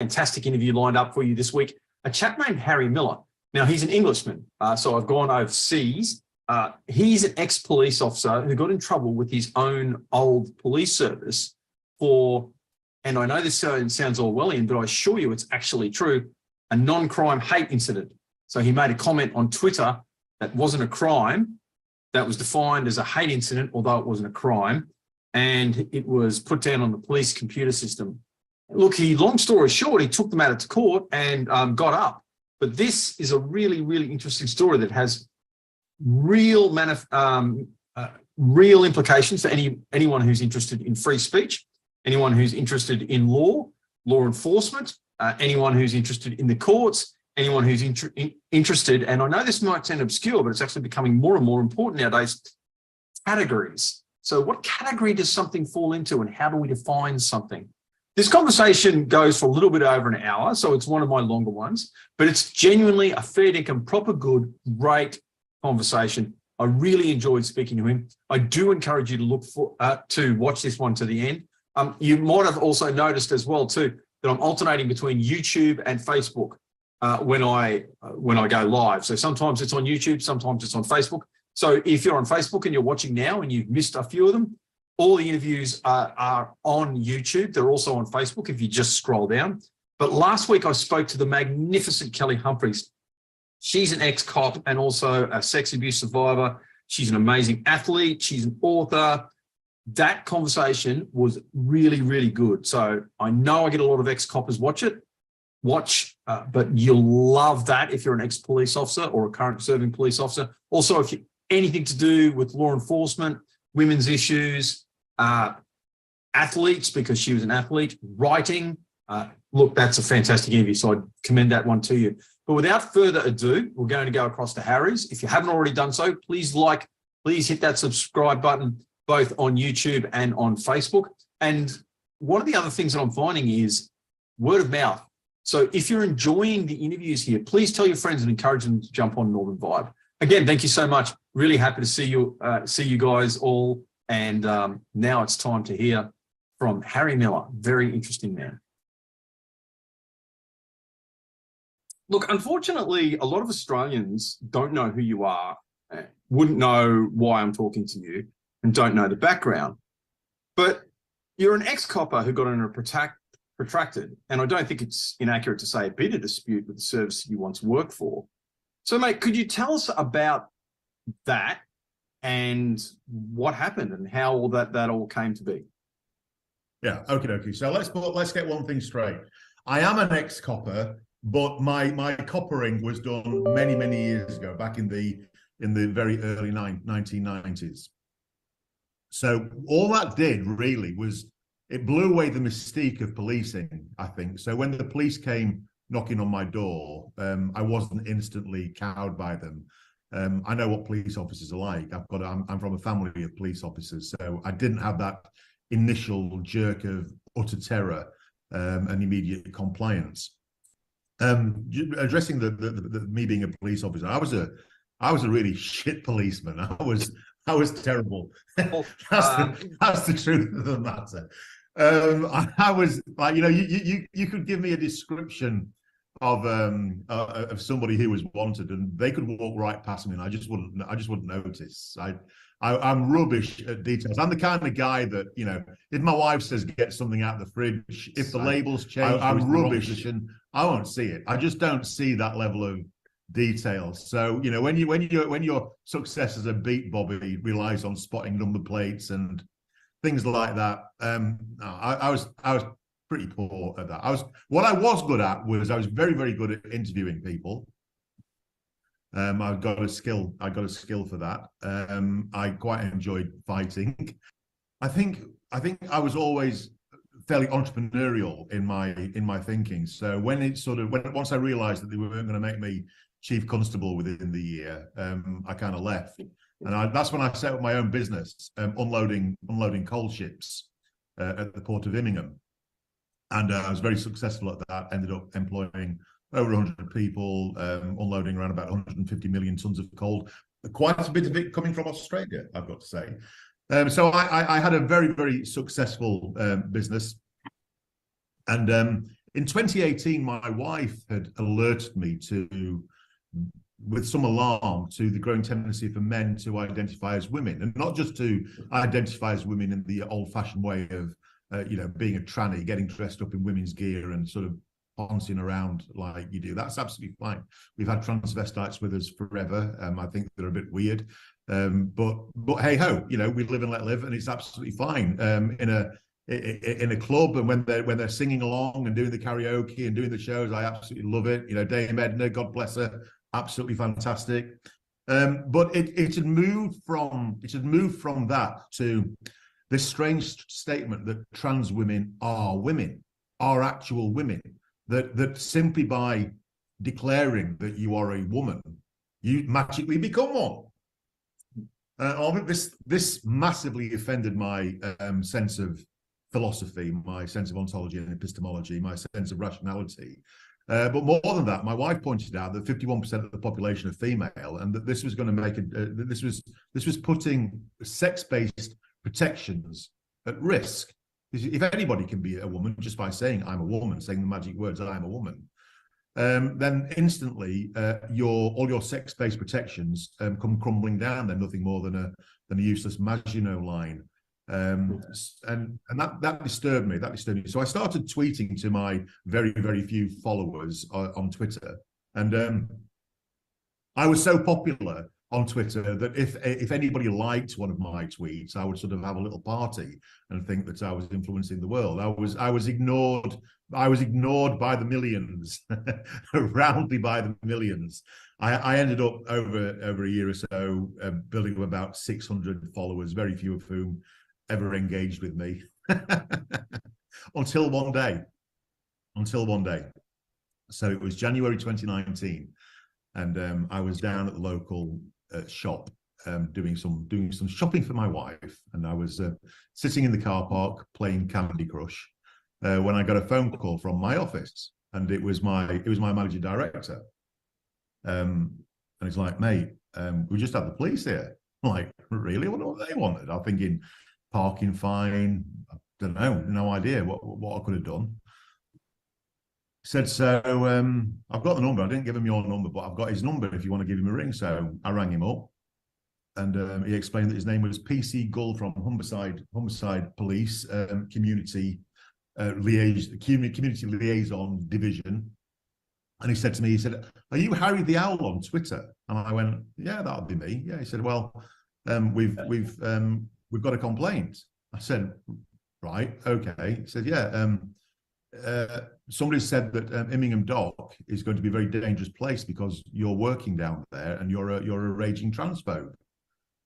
Fantastic interview lined up for you this week. A chap named Harry Miller. Now, he's an Englishman, so I've gone overseas. He's an ex-police officer who got in trouble with his own old police service for, and I know this sounds Orwellian, but I assure you it's actually true, a non-crime hate incident. So he made a comment on Twitter that wasn't a crime, that was defined as a hate incident, although it wasn't a crime, and it was put down on the police computer system. Look, long story short, he took the matter to court and got up. But this is a really, really interesting story that has real implications for anyone who's interested in free speech, anyone who's interested in law enforcement, anyone who's interested in the courts, anyone who's interested, and I know this might sound obscure, but it's actually becoming more and more important nowadays, categories. So what category does something fall into and how do we define something? This conversation goes for a little bit over an hour, so it's one of my longer ones, but it's genuinely a fair dinkum, proper good, great conversation. I really enjoyed speaking to him. I do encourage you to watch this one to the end. You might have also noticed as well too that I'm alternating between YouTube and Facebook when I go live. So sometimes it's on YouTube, sometimes it's on Facebook. So if you're on Facebook and you're watching now and you've missed a few of them, all the interviews are on YouTube. They're also on Facebook if you just scroll down. But last week I spoke to the magnificent Kelly Humphreys. She's an ex-cop and also a sex abuse survivor. She's an amazing athlete. She's an author. That conversation was really, really good. So I know I get a lot of ex-coppers watch, but you'll love that if you're an ex-police officer or a current serving police officer. Also, if you anything to do with law enforcement, women's issues, athletes, because she was an athlete, writing. Look, that's a fantastic interview, so I commend that one to you. But without further ado, we're going to go across to Harry's. If you haven't already done so, please hit that subscribe button, both on YouTube and on Facebook. And one of the other things that I'm finding is word of mouth. So if you're enjoying the interviews here, please tell your friends and encourage them to jump on Northern Vibe. Again, thank you so much. Really happy to see you guys all. And now it's time to hear from Harry Miller. Very interesting man. Look, unfortunately, a lot of Australians don't know who you are, wouldn't know why I'm talking to you, and don't know the background. But you're an ex-copper who got in a protracted, and I don't think it's inaccurate to say a bitter dispute with the service you once worked for. So, mate, could you tell us about that and what happened and how all that all came to be? Yeah, okay. So let's get one thing straight. I am an ex-copper, but my coppering was done many years ago, back in the very early 1990s. So all that did really was it blew away the mystique of policing, I think. So when the police came knocking on my door, I wasn't instantly cowed by them. I know what police officers are like. I'm from a family of police officers, so I didn't have that initial jerk of utter terror and immediate compliance. Addressing the me being a police officer, I was a really shit policeman. I was terrible. That's the truth of the matter. I was like, you could give me a description of somebody who was wanted, and they could walk right past me, and I just wouldn't notice. I'm rubbish at details. I'm the kind of guy that, if my wife says get something out of the fridge, if the labels change, I'm rubbish. I won't see it. I just don't see that level of detail. So, when your success as a beat bobby relies on spotting number plates and things like that, I was pretty poor at that. What I was good at was I was very, very good at interviewing people. I got a skill for that. I quite enjoyed fighting. I think I was always fairly entrepreneurial in my thinking. So once I realized that they weren't going to make me chief constable within the year, I kind of left. And that's when I set up my own business, unloading coal ships at the port of Immingham. And I was very successful at that. Ended up employing over 100 people, unloading around about 150 million tons of coal. Quite a bit of it coming from Australia, I've got to say. So I had a very, very successful business. And in 2018, my wife had alerted me to, with some alarm, to the growing tendency for men to identify as women, and not just to identify as women in the old-fashioned way of, being a tranny, getting dressed up in women's gear and sort of pouncing around like you do. That's absolutely fine. We've had transvestites with us forever. I think they're a bit weird, but hey ho, we live and let live, and it's absolutely fine. In a club, and when they're singing along and doing the karaoke and doing the shows, I absolutely love it. Dame Edna, God bless her, absolutely fantastic. But it had moved from that to this strange statement that trans women, are actual women. That simply by declaring that you are a woman, you magically become one. This massively offended my sense of philosophy, my sense of ontology and epistemology, my sense of rationality. But more than that, my wife pointed out that 51% of the population are female, and that this was going to make this was putting sex-based protections at risk. If anybody can be a woman just by saying I'm a woman, saying the magic words I'm a woman, then instantly all your sex-based protections come crumbling down. They're nothing more than a useless Maginot Line, and that disturbed me. So I started tweeting to my very, very few followers on Twitter, and I was so popular on Twitter that if anybody liked one of my tweets, I would sort of have a little party and think that I was influencing the world. I was ignored by the millions, roundly by the millions. I ended up over a year or so building up about 600 followers, very few of whom ever engaged with me, until one day. So it was January 2019, and I was down at the local shop doing some shopping for my wife, and I was sitting in the car park playing Candy Crush when I got a phone call from my office, and it was my managing director, and he's like, "Mate, we just had the police here." I'm like, "Really? What they wanted?" I'm thinking, parking fine. I don't know, no idea what I could have done. Said, so I've got the number. I didn't give him your number, but I've got his number if you want to give him a ring. So I rang him up, and he explained that his name was PC Gull from Humberside Police Community Liaison Division. And he said to me, "Are you Harry the Owl on Twitter?" And I went, "Yeah, that'll be me." Yeah. He said, "Well, we've got a complaint." I said, "Right, okay." He said, "Yeah, somebody said that Immingham Dock is going to be a very dangerous place because you're working down there and you're a raging transphobe,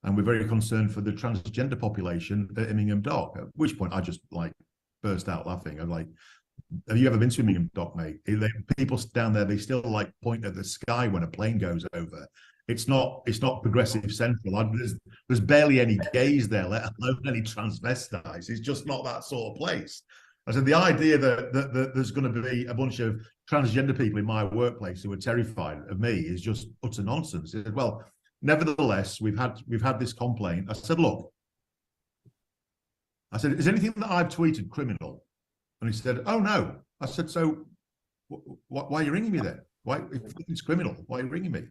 and we're very concerned for the transgender population at Immingham Dock." At which point I just burst out laughing. I'm like, "Have you ever been to Immingham Dock, mate? People down there, they still point at the sky when a plane goes over. It's not progressive central. There's barely any gays there, let alone any transvestites. It's just not that sort of place." I said, the idea that there's going to be a bunch of transgender people in my workplace who are terrified of me is just utter nonsense. He said, "Well, nevertheless, we've had this complaint." I said, "Look," I said, "is anything that I've tweeted criminal?" And he said, "Oh, no." I said, "So why are you ringing me then? Why, if it's criminal, why are you ringing me?"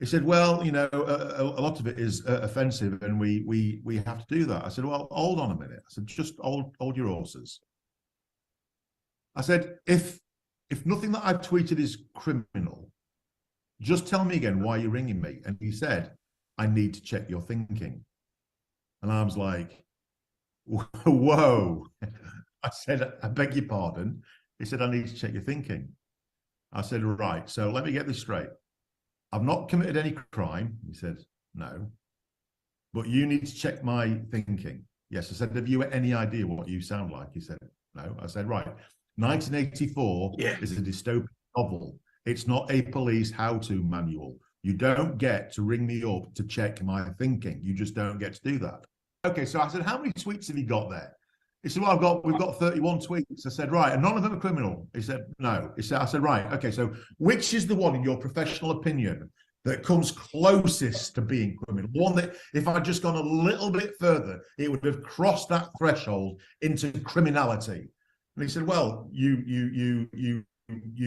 He said, "Well, a lot of it is offensive, and we have to do that." I said, "Well, hold on a minute." I said, "Just hold your horses." I said, if nothing that I've tweeted is criminal, just tell me again why you're ringing me." And he said, "I need to check your thinking." And I was like, "Whoa." I said, "I beg your pardon." He said, "I need to check your thinking." I said, "Right, so let me get this straight. I've not committed any crime." He said, "No. But you need to check my thinking." Yes. I said, "Have you any idea what you sound like?" He said, "No." I said, "Right. 1984 is a dystopian novel. It's not a police how-to manual. You don't get to ring me up to check my thinking. You just don't get to do that." Okay, so I said, "How many tweets have you got there?" He said, "Well, we've got 31 tweets." I said, "Right, and none of them are criminal?" He said, "No." I said, "Right, okay, so which is the one, in your professional opinion, that comes closest to being criminal? One that, if I'd just gone a little bit further, it would have crossed that threshold into criminality?" And he said, well, you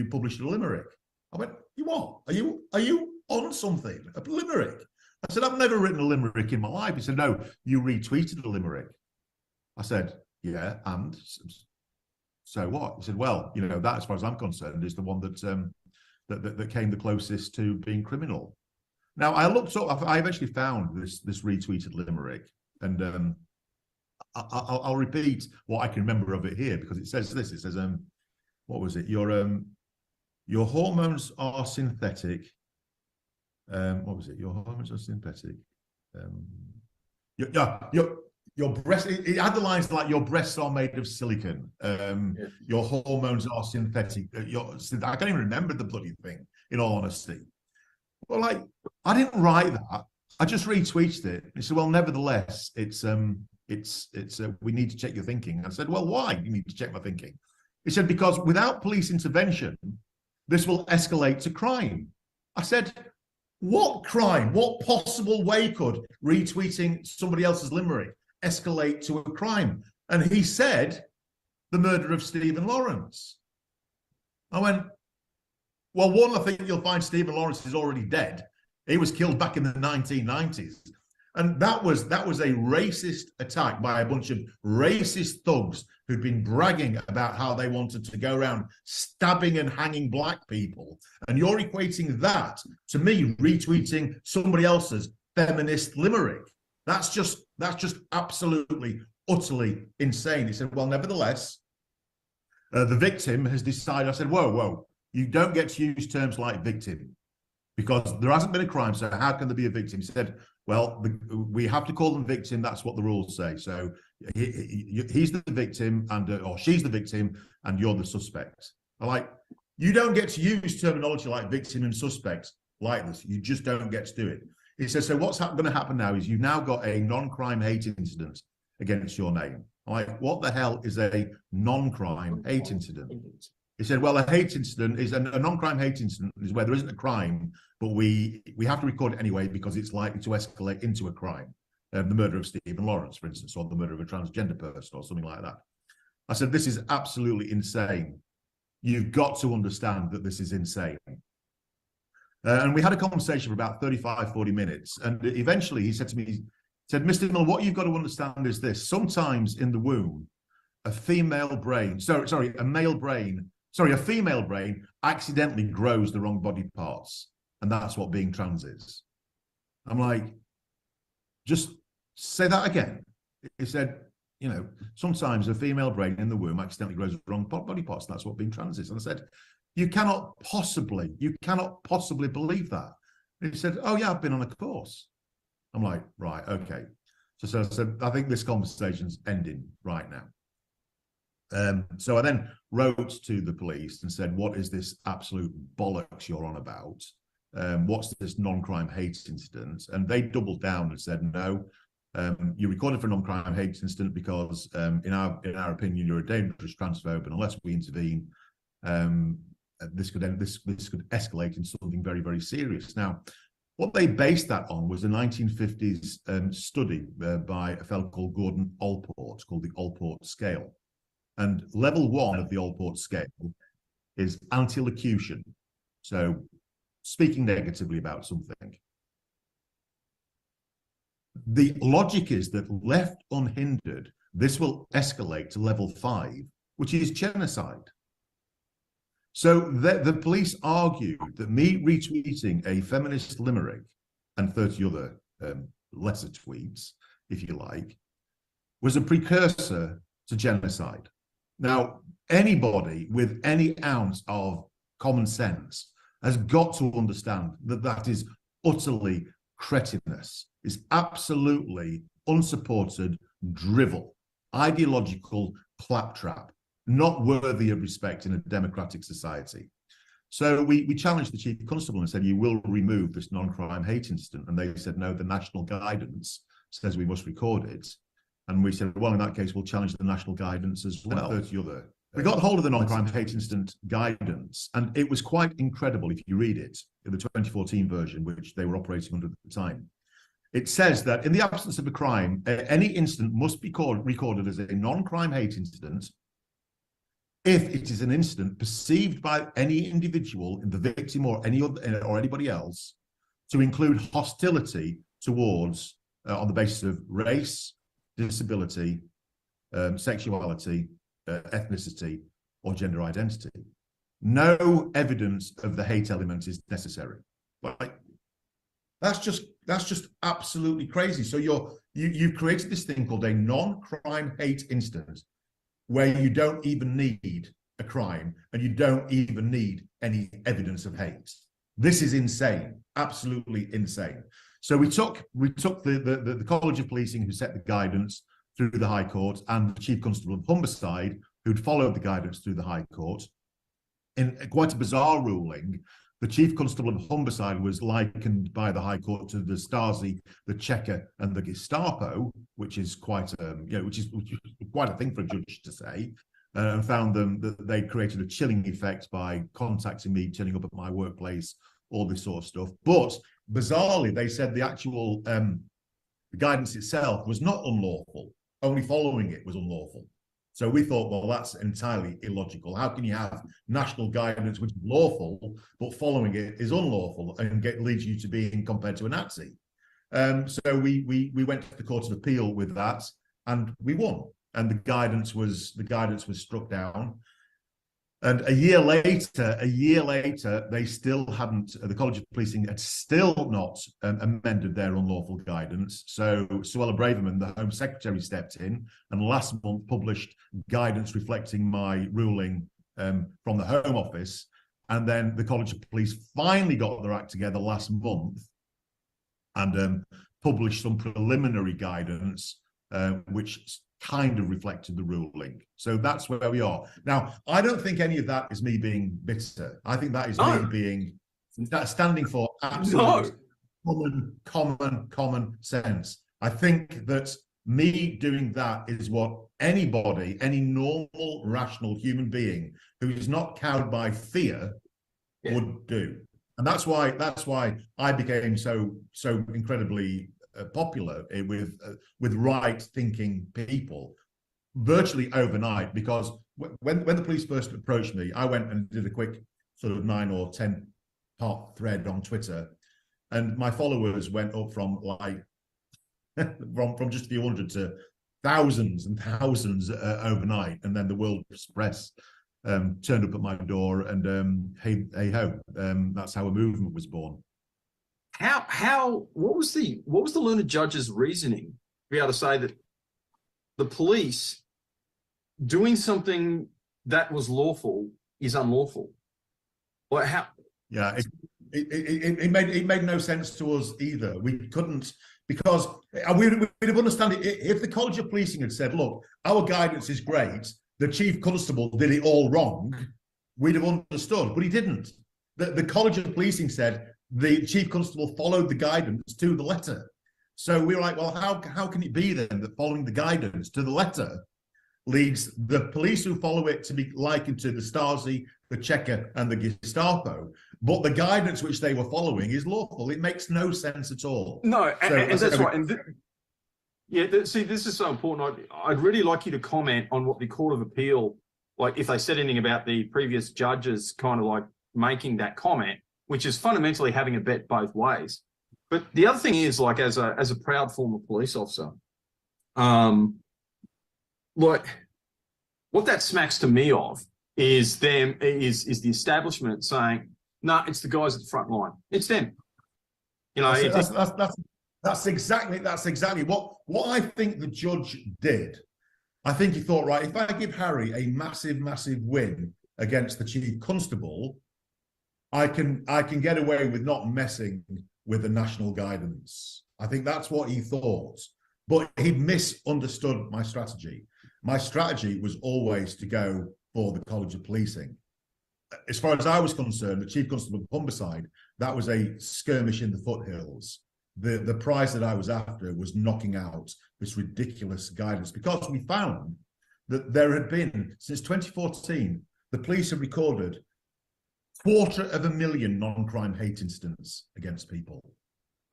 published a limerick. I went, you what? Are you on something? A limerick? I said, I've never written a limerick in my life. He said, no, you retweeted a limerick. I said, yeah, and so what? He said, well, you know, that, as far as I'm concerned, is the one that came the closest to being criminal. Now, I looked up, I eventually found this retweeted limerick, and I'll repeat what I can remember of it here, because it says this. It says, what was it? Your hormones are synthetic. What was it? Your hormones are synthetic. Your breast. It had the lines like, your breasts are made of silicon. Your hormones are synthetic. I can't even remember the bloody thing, in all honesty. Well, like, I didn't write that. I just retweeted it. He said, well, nevertheless, it's we need to check your thinking. I said, well, why do you need to check my thinking? He said, because without police intervention, this will escalate to crime. I said, what crime? What possible way could retweeting somebody else's limerick escalate to a crime? And he said, the murder of Stephen Lawrence. I went, well, one, I think you'll find Stephen Lawrence is already dead. He was killed back in the 1990s. And that was a racist attack by a bunch of racist thugs who'd been bragging about how they wanted to go around stabbing and hanging black people. And you're equating that to me retweeting somebody else's feminist limerick. That's just absolutely, utterly insane. He said, well, nevertheless, the victim has decided. I said, whoa, you don't get to use terms like victim, because there hasn't been a crime, so how can there be a victim? He said, well, we have to call them victim. That's what the rules say. So he's the victim, and or she's the victim, and you're the suspect. I'm like, you don't get to use terminology like victim and suspect like this. You just don't get to do it. He says, so what's going to happen now is you've now got a non-crime hate incident against your name. I'm like, what the hell is a non-crime hate incident? He said, well, a hate incident is a non-crime hate incident is where there isn't a crime, but we have to record it anyway because it's likely to escalate into a crime. The murder of Stephen Lawrence, for instance, or the murder of a transgender person or something like that. I said, this is absolutely insane. You've got to understand that this is insane. And we had a conversation for about 35, 40 minutes. And eventually he said to me, he said, Mr. Mill, what you've got to understand is this. Sometimes in the womb, a female brain accidentally grows the wrong body parts. And that's what being trans is. I'm like, just say that again. He said, you know, sometimes a female brain in the womb accidentally grows the wrong body parts. And that's what being trans is. And I said, you cannot possibly believe that. And he said, oh yeah, I've been on a course. I'm like, right, okay. So I said, I think this conversation's ending right now. So I then wrote to the police and said, what is this absolute bollocks you're on about? What's this non-crime hate incident? And they doubled down and said, no, you recorded for a non-crime hate incident because in our opinion, you're a dangerous transphobe, and unless we intervene, this could escalate into something very, very serious. Now, what they based that on was a 1950s study by a fellow called Gordon Allport, called the Allport scale. And level 1 of the Allport scale is anti-locution. So speaking negatively about something. The logic is that left unhindered, this will escalate to level 5, which is genocide. So the police argued that me retweeting a feminist limerick and 30 other lesser tweets, if you like, was a precursor to genocide. Now, anybody with any ounce of common sense has got to understand that that is utterly cretinous, is absolutely unsupported drivel, ideological claptrap, not worthy of respect in a democratic society. So we challenged the chief constable and said, you will remove this non-crime hate incident. And they said, no, the national guidance says we must record it. And we said, well, in that case, we'll challenge the national guidance as well. 30 other. We got hold of the non-crime hate incident guidance, and it was quite incredible if you read it, in the 2014 version, which they were operating under at the time. It says that in the absence of a crime, any incident must be recorded as a non-crime hate incident, if it is an incident perceived by any individual, in the victim or any other or anybody else, to include hostility towards on the basis of race, disability, sexuality, ethnicity, or gender identity. No evidence of the hate element is necessary. Like, that's just absolutely crazy. So you've created this thing called a non-crime hate incident, where you don't even need a crime and you don't even need any evidence of hate. This is insane, absolutely insane. So we took the College of Policing, who set the guidance, through the High Court, and the Chief Constable of Humberside, who'd followed the guidance through the High Court. In quite a bizarre ruling, the Chief Constable of Humberside was likened by the High Court to the Stasi, the Cheka, and the Gestapo, which is quite which is quite a thing for a judge to say, and found them that they created a chilling effect by contacting me, turning up at my workplace, all this sort of stuff. But bizarrely, they said the actual the guidance itself was not unlawful. Only following it was unlawful. So we thought, well, that's entirely illogical. How can you have national guidance which is lawful, but following it is unlawful and leads you to being compared to a Nazi? So we went to the Court of Appeal with that, and we won. And the guidance was struck down. And a year later, they still hadn't. The College of Policing had still not amended their unlawful guidance. So Suella Braverman, the Home Secretary, stepped in and last month published guidance reflecting my ruling from the Home Office. And then the College of Police finally got their act together last month and published some preliminary guidance, which kind of reflected the ruling. So that's where we are. Now, I don't think any of that is me being bitter. I think that is me being standing for absolute common sense. I think that me doing that is what anybody, any normal, rational human being who is not cowed by fear would do. And that's why I became so incredibly popular with right-thinking people virtually overnight, because when the police first approached me, I went and did a quick sort of 9 or 10 part thread on Twitter, and my followers went up from like from just a few hundred to thousands and thousands overnight. And then the world press turned up at my door, and hey ho, that's how a movement was born. What was the learned judge's reasoning to be able to say that the police doing something that was lawful is unlawful? Or how? Yeah, it made no sense to us either. We couldn't, because we'd have understood it if the College of Policing had said, look, our guidance is great, the Chief Constable did it all wrong, we'd have understood, but he didn't. The College of Policing said the Chief Constable followed the guidance to the letter. So we were like, well, how can it be then that following the guidance to the letter leads the police who follow it to be likened to the Stasi, the Cheka, and the Gestapo, but the guidance which they were following is lawful? It makes no sense at all. No, and that's right. And see, this is so important. I'd really like you to comment on what the Court of Appeal, like if they said anything about the previous judges kind of like making that comment, which is fundamentally having a bet both ways. But the other thing is, like, as a proud former police officer, like what that smacks to me of is the establishment saying, no, it's the guys at the front line. It's them. You know, that's exactly what I think the judge did. I think he thought, right, if I give Harry a massive win against the Chief Constable, I can get away with not messing with the national guidance. I think that's what he thought. But he misunderstood my strategy. My strategy was always to go for the College of Policing. As far as I was concerned, the Chief Constable of Humberside, that was a skirmish in the foothills. The prize that I was after was knocking out this ridiculous guidance, because we found that there had been, since 2014, the police have recorded 250,000 non-crime hate incidents against people.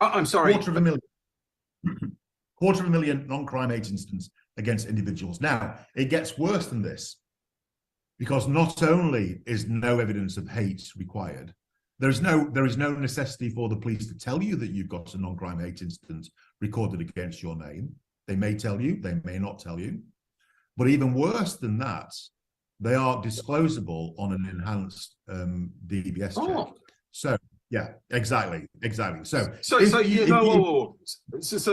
I'm sorry. 250,000 non-crime hate incidents against individuals. Now, it gets worse than this. because not only is no evidence of hate required, there is no necessity for the police to tell you that you've got a non-crime hate incident recorded against your name. They may tell you, they may not tell you. But even worse than that, they are disclosable on an enhanced DBS check. So yeah, exactly. So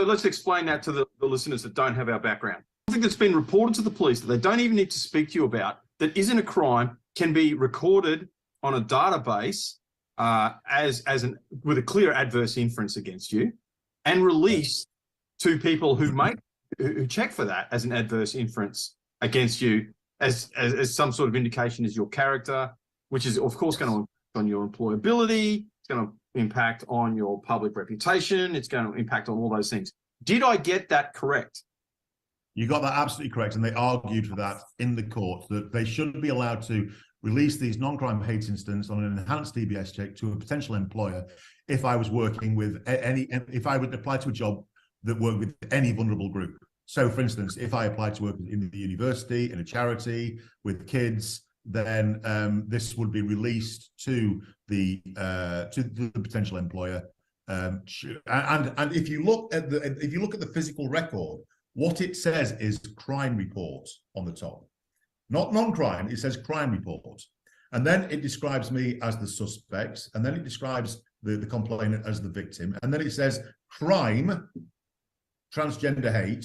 let's explain that to the listeners that don't have our background. Something that's been reported to the police that they don't even need to speak to you about, that isn't a crime, can be recorded on a database with a clear adverse inference against you, and released to people who check for that as an adverse inference against you, as some sort of indication as your character, which is of course going to impact on your employability. It's going to impact on your public reputation. It's going to impact on all those things. Did I get that correct? You got that absolutely correct, and they argued for that in the court, that they shouldn't be allowed to release these non-crime hate incidents on an enhanced DBS check to a potential employer if I was working with if I would apply to a job that worked with any vulnerable group. So, for instance, if I applied to work in the university, in a charity, with kids, then this would be released to the potential employer. And if you look at the physical record, what it says is crime report on the top, not non-crime. It says crime report, and then it describes me as the suspect, and then it describes the complainant as the victim, and then it says crime, transgender hate,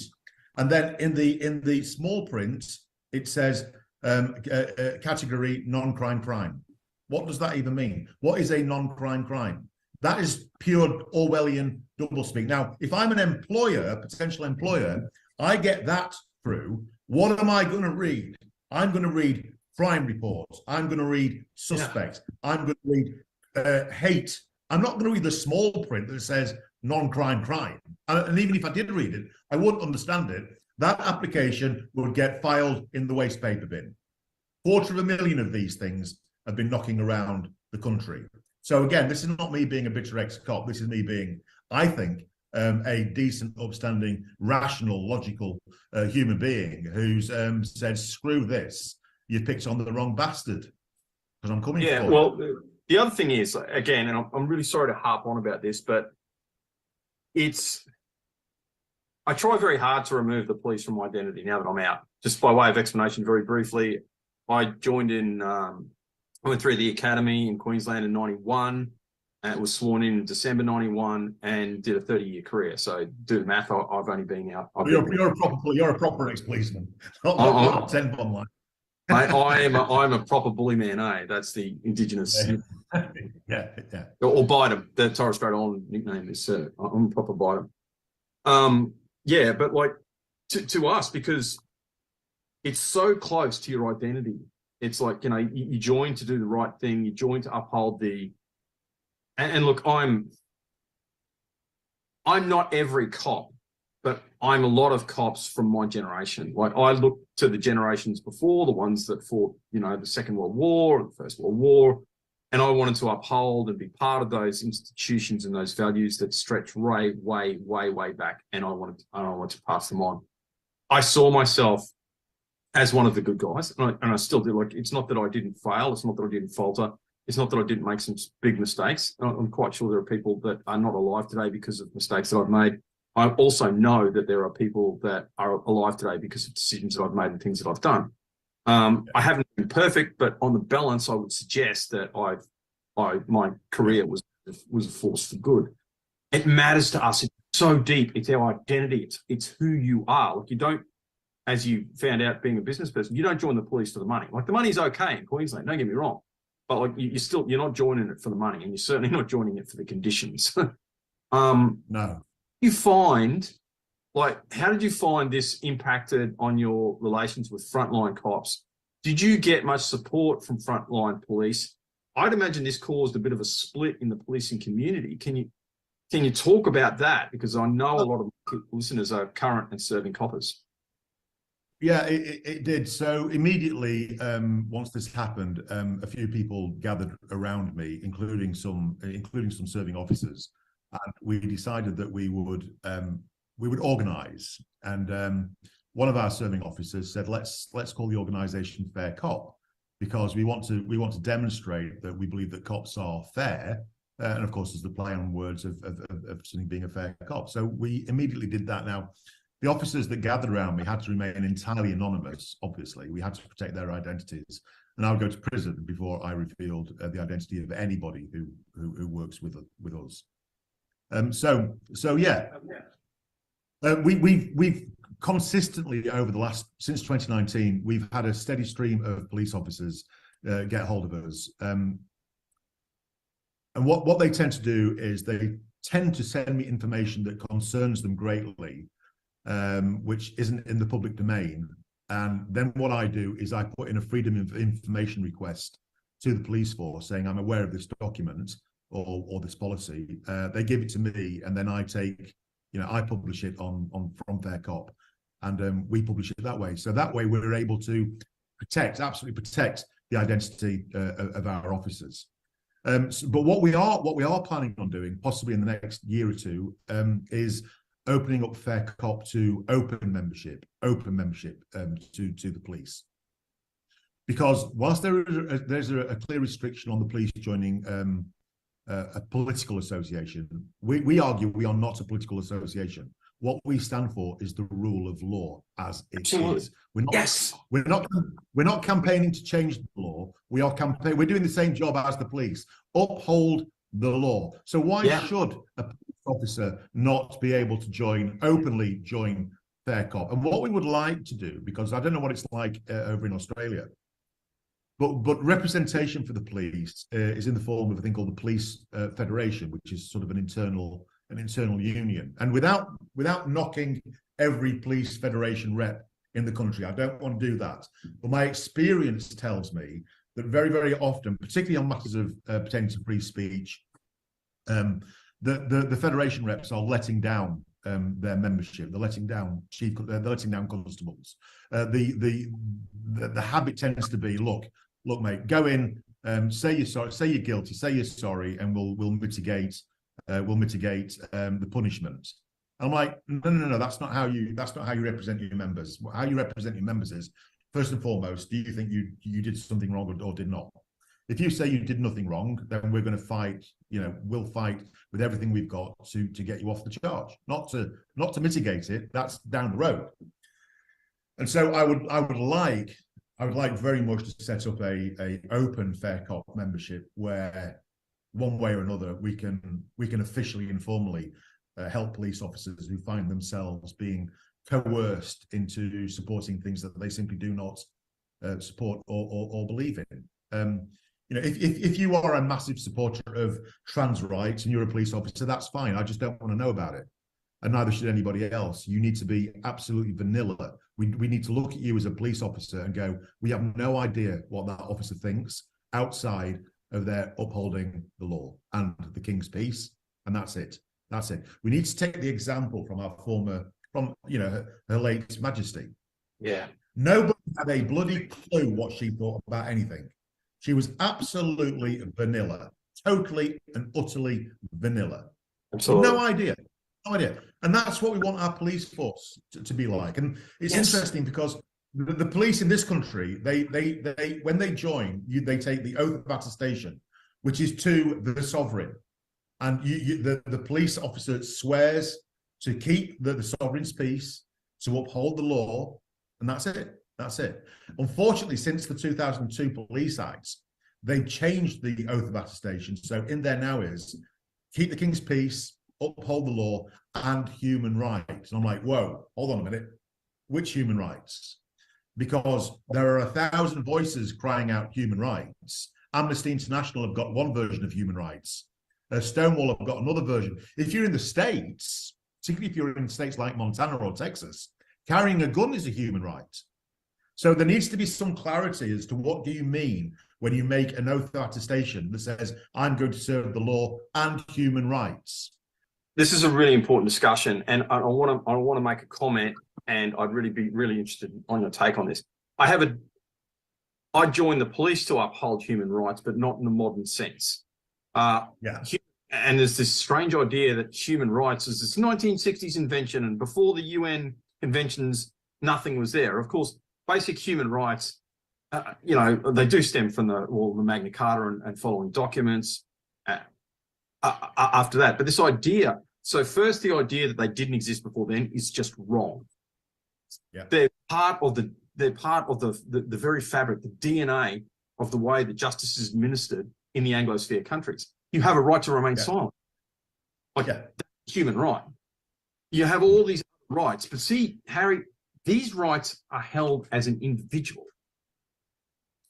and then in the small print it says category non-crime crime. What does that even mean? What is a non-crime crime? That is pure Orwellian doublespeak. Now, if I'm an employer, a potential employer, I get that through. What am I going to read? I'm going to read crime reports. I'm going to read suspects. Yeah. I'm going to read hate. I'm not going to read the small print that says non-crime crime. And even if I did read it, I wouldn't understand it. That application would get filed in the waste paper bin. 250,000 of these things have been knocking around the country. So again, this is not me being a bitter ex-cop. This is me being, I think, a decent, upstanding, rational, logical human being who's said, screw this. You picked on the wrong bastard. Because I'm coming for you. Well, the other thing is, again, and I'm really sorry to harp on about this, but I try very hard to remove the police from my identity now that I'm out. Just by way of explanation, very briefly, I joined I went through the academy in Queensland in 91, and was sworn in December 91, and did a 30-year career. So do the math. I've only been out. You're a proper ex-policeman. Not 10 online. I'm a proper bully man. That's the Indigenous. Yeah. Or Biden. The Torres Strait Islander nickname is. I'm a proper Biden. Yeah, but like to us, because it's so close to your identity. It's like, you join to do the right thing. You join to uphold and look, I'm not every cop, but I'm a lot of cops from my generation. Like, I look to the generations before, the ones that fought, the Second World War and the First World War. And I wanted to uphold and be part of those institutions and those values that stretch way, way, way, way back. And I wanted to pass them on. I saw myself as one of the good guys, and I still do. Like, it's not that I didn't fail. It's not that I didn't falter. It's not that I didn't make some big mistakes. I'm quite sure there are people that are not alive today because of mistakes that I've made. I also know that there are people that are alive today because of decisions that I've made and things that I've done. I haven't been perfect, but on the balance, I would suggest that my career was a force for good. It matters to us. It's so deep. It's our identity. It's who you are. Like, you don't, as you found out being a business person, you don't join the police for the money. Like, the money's okay in Queensland, don't get me wrong, but like, you're not joining it for the money, and you're certainly not joining it for the conditions. No. You find, like, how did you find this impacted on your relations with frontline cops? Did you get much support from frontline police? I'd imagine this caused a bit of a split in the policing community. Can you talk about that? Because I know a lot of listeners are current and serving coppers. Yeah, it did. So immediately, once this happened, a few people gathered around me, including some serving officers, and we decided that we would organise. And one of our serving officers said, "Let's call the organisation Fair Cop." because we want to demonstrate that we believe that cops are fair. And of course, there's the play on words of something being a fair cop. So we immediately did that. Now, the officers that gathered around me had to remain entirely anonymous, obviously. We had to protect their identities. And I would go to prison before I revealed the identity of anybody who works with us. We've consistently over the since 2019, we've had a steady stream of police officers get hold of us. And what they tend to do is they tend to send me information that concerns them greatly, which isn't in the public domain. And then what I do is I put in a freedom of information request to the police force saying I'm aware of this document or this policy. They give it to me, and then I publish it on From Fair Cop, and we publish it that way. So that way we're able to absolutely protect the identity of our officers. But what we are planning on doing, possibly in the next year or two, is opening up Fair Cop to open membership to the police. Because whilst there's a clear restriction on the police joining a political association, we argue we are not a political association. What we stand for is the rule of law as it is. We're not campaigning to change the law. We're doing the same job as the police. Uphold the law. So why should a police officer not be able to openly join Fair Cop? And what we would like to do, because I don't know what it's like over in Australia, but representation for the police is in the form of a thing called the Police Federation, which is sort of an internal union. And without knocking every police federation rep in the country, I don't want to do that. But my experience tells me that very, very often, particularly on matters of pertaining to free speech, the federation reps are letting down their membership. They're letting down constables. The habit tends to be, look, mate, go in, say you're sorry, say you're guilty, say you're sorry, and we'll mitigate the punishment. I'm like, no, that's not how you represent your members. How you represent your members is, first and foremost, do you think you did something wrong or did not? If you say you did nothing wrong, then we're going to fight. We'll fight with everything we've got to get you off the charge, not to mitigate it. That's down the road. And so I would like very much to set up a open Fair Cop membership where, one way or another, we can officially and formally help police officers who find themselves being coerced into supporting things that they simply do not support or believe in. If you are a massive supporter of trans rights and you're a police officer, that's fine. I just don't want to know about it, and neither should anybody else. You need to be absolutely vanilla. We need to look at you as a police officer and go, we have no idea what that officer thinks outside of their upholding the law and the King's peace, and that's it. That's it. We need to take the example from her late Majesty. Yeah. Nobody had a bloody clue what she thought about anything. She was absolutely vanilla, totally and utterly vanilla. Absolutely. No idea. And that's what we want our police force to be like. And it's interesting because the police in this country, they when they join, they take the oath of attestation, which is to the sovereign. And the police officer swears to keep the sovereign's peace, to uphold the law, and that's it. That's it. Unfortunately, since the 2002 Police Acts, they've changed the oath of attestation. So in there now is keep the King's peace, uphold the law, and human rights. And I'm like, whoa, hold on a minute. Which human rights? Because there are 1,000 voices crying out human rights. Amnesty International have got one version of human rights. Stonewall have got another version. If you're in the States, particularly if you're in states like Montana or Texas, carrying a gun is a human right. So there needs to be some clarity as to what do you mean when you make an oath of attestation that says, I'm going to serve the law and human rights. This is a really important discussion, and I want to make a comment, and I'd really be interested on your take on this. I joined the police to uphold human rights, but not in the modern sense. And there's this strange idea that human rights is this 1960s invention, and before the UN conventions, nothing was there. Of course, basic human rights they do stem from the Magna Carta and following documents after that. But this idea, so first, the idea that they didn't exist before then is just wrong. Yeah. They're part of the very fabric, the DNA of the way that justice is administered in the Anglosphere countries. You have a right to remain silent. That's a human right. You have all these rights. But see, Harry, these rights are held as an individual.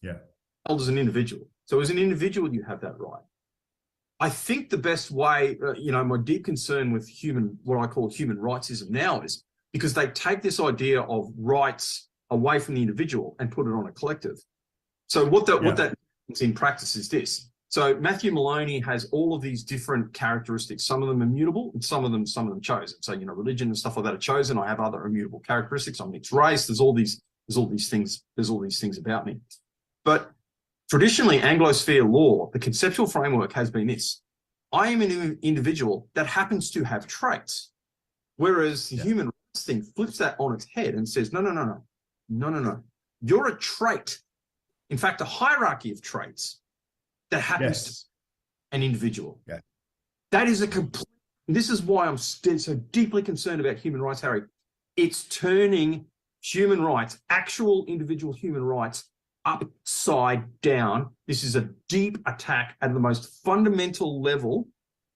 Yeah. Held as an individual. So as an individual, you have that right. I think the best way, my deep concern with what I call human rightsism now is because they take this idea of rights away from the individual and put it on a collective. So what that means in practice is this. So Matthew Maloney has all of these different characteristics. Some of them immutable, and some of them chosen. So religion and stuff like that are chosen. I have other immutable characteristics. I'm mixed race. There's all these things about me. But traditionally, Anglosphere law, the conceptual framework has been this: I am an individual that happens to have traits, whereas the human rights thing flips that on its head and says, no. You're a trait. In fact, a hierarchy of traits that happens to an individual. Yeah. That is this is why I'm so deeply concerned about human rights, Harry. It's turning human rights, actual individual human rights, upside down. This is a deep attack at the most fundamental level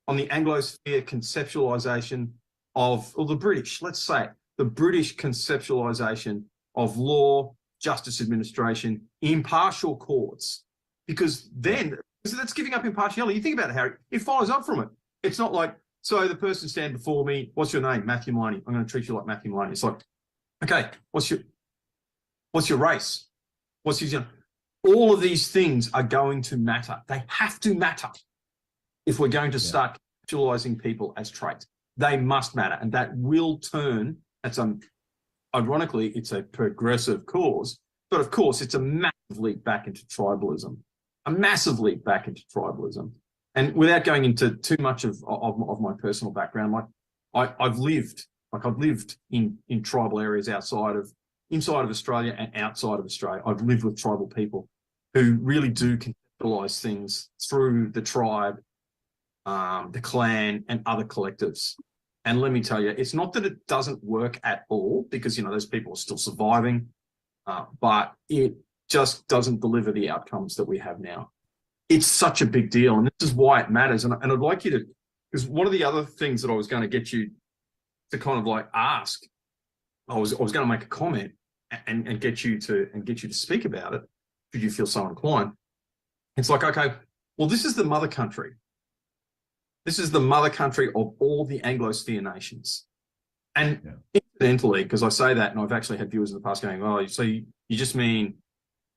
on the Anglosphere conceptualization of the British, let's say, the British conceptualization of law, justice administration, impartial courts. Because that's giving up impartiality. You think about it, Harry, it follows up from it. It's not like, so the person standing before me, what's your name? Matthew Maloney. I'm going to treat you like Matthew Maloney. It's like, okay, what's your race? All of these things are going to matter. They have to matter if we're going to start conceptualizing people as traits. They must matter, and that will turn. Ironically, it's a progressive cause, but of course, it's a massive leap back into tribalism. And without going into too much of my personal background, I've lived in tribal areas inside of Australia and outside of Australia. I've lived with tribal people who really do conceptualize things through the tribe, the clan, and other collectives. And let me tell you, it's not that it doesn't work at all, because those people are still surviving, but it just doesn't deliver the outcomes that we have now. It's such a big deal, and this is why it matters. And I'd like you to, because one of the other things that I was going to get you to kind of ask, I was going to make a comment and get you to speak about it, should you feel so inclined. It's like, okay, well, this is the mother country. This is the mother country of all the Anglosphere nations. And incidentally, because I say that, and I've actually had viewers in the past going, oh, so you just mean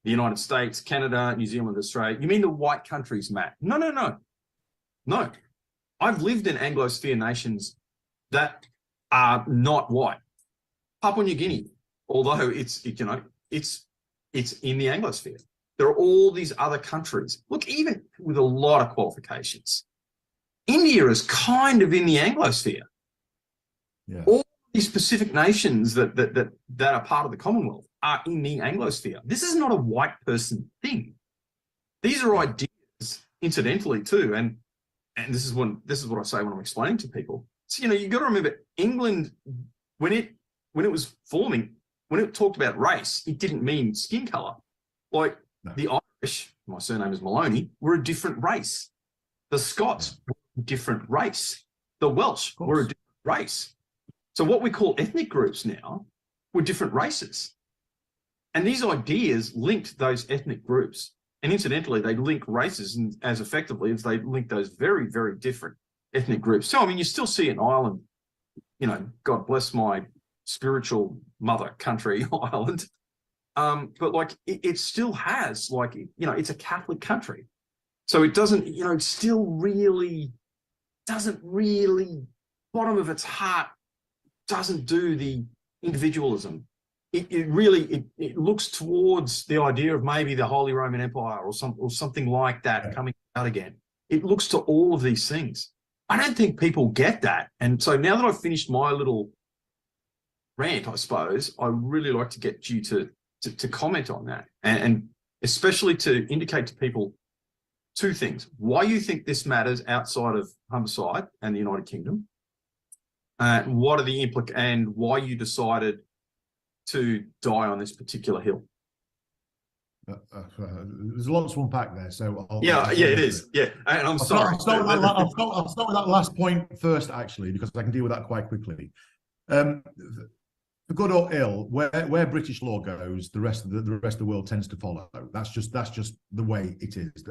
the United States, Canada, New Zealand, Australia. You mean the white countries, Matt? No. I've lived in Anglosphere nations that are not white. Papua New Guinea, although it's in the Anglosphere. There are all these other countries. Look, even with a lot of qualifications, India is kind of in the Anglosphere. Yeah. All these Pacific nations that are part of the Commonwealth are in the Anglosphere. This is not a white person thing. These are ideas, incidentally, too. And this is what I say when I'm explaining to people. So, you've got to remember, England, when it was forming, when it talked about race, it didn't mean skin color. The Irish, my surname is Maloney, were a different race. The Scots were a different race. The Welsh were a different race. So what we call ethnic groups now were different races. And these ideas linked those ethnic groups. And incidentally, they link races as effectively as they link those very, very different ethnic groups. So, you still see in Ireland, God bless my spiritual mother country, Ireland. But it still has, it's a Catholic country. So it doesn't, it still really doesn't bottom of its heart, doesn't do the individualism. It really looks towards the idea of maybe the Holy Roman Empire or something like that coming out again. It looks to all of these things. I don't think people get that. And so now that I've finished my little rant, I suppose, I really like to get you to comment on that and especially to indicate to people two things: why you think this matters outside of Humberside and the United Kingdom, what are the and why you decided to die on this particular hill. There's lots to unpack there, so it is. Yeah, and I'm sorry. I'll start with that last point first, actually, because I can deal with that quite quickly. For good or ill, where British law goes, the rest of the world tends to follow. That's just the way it is.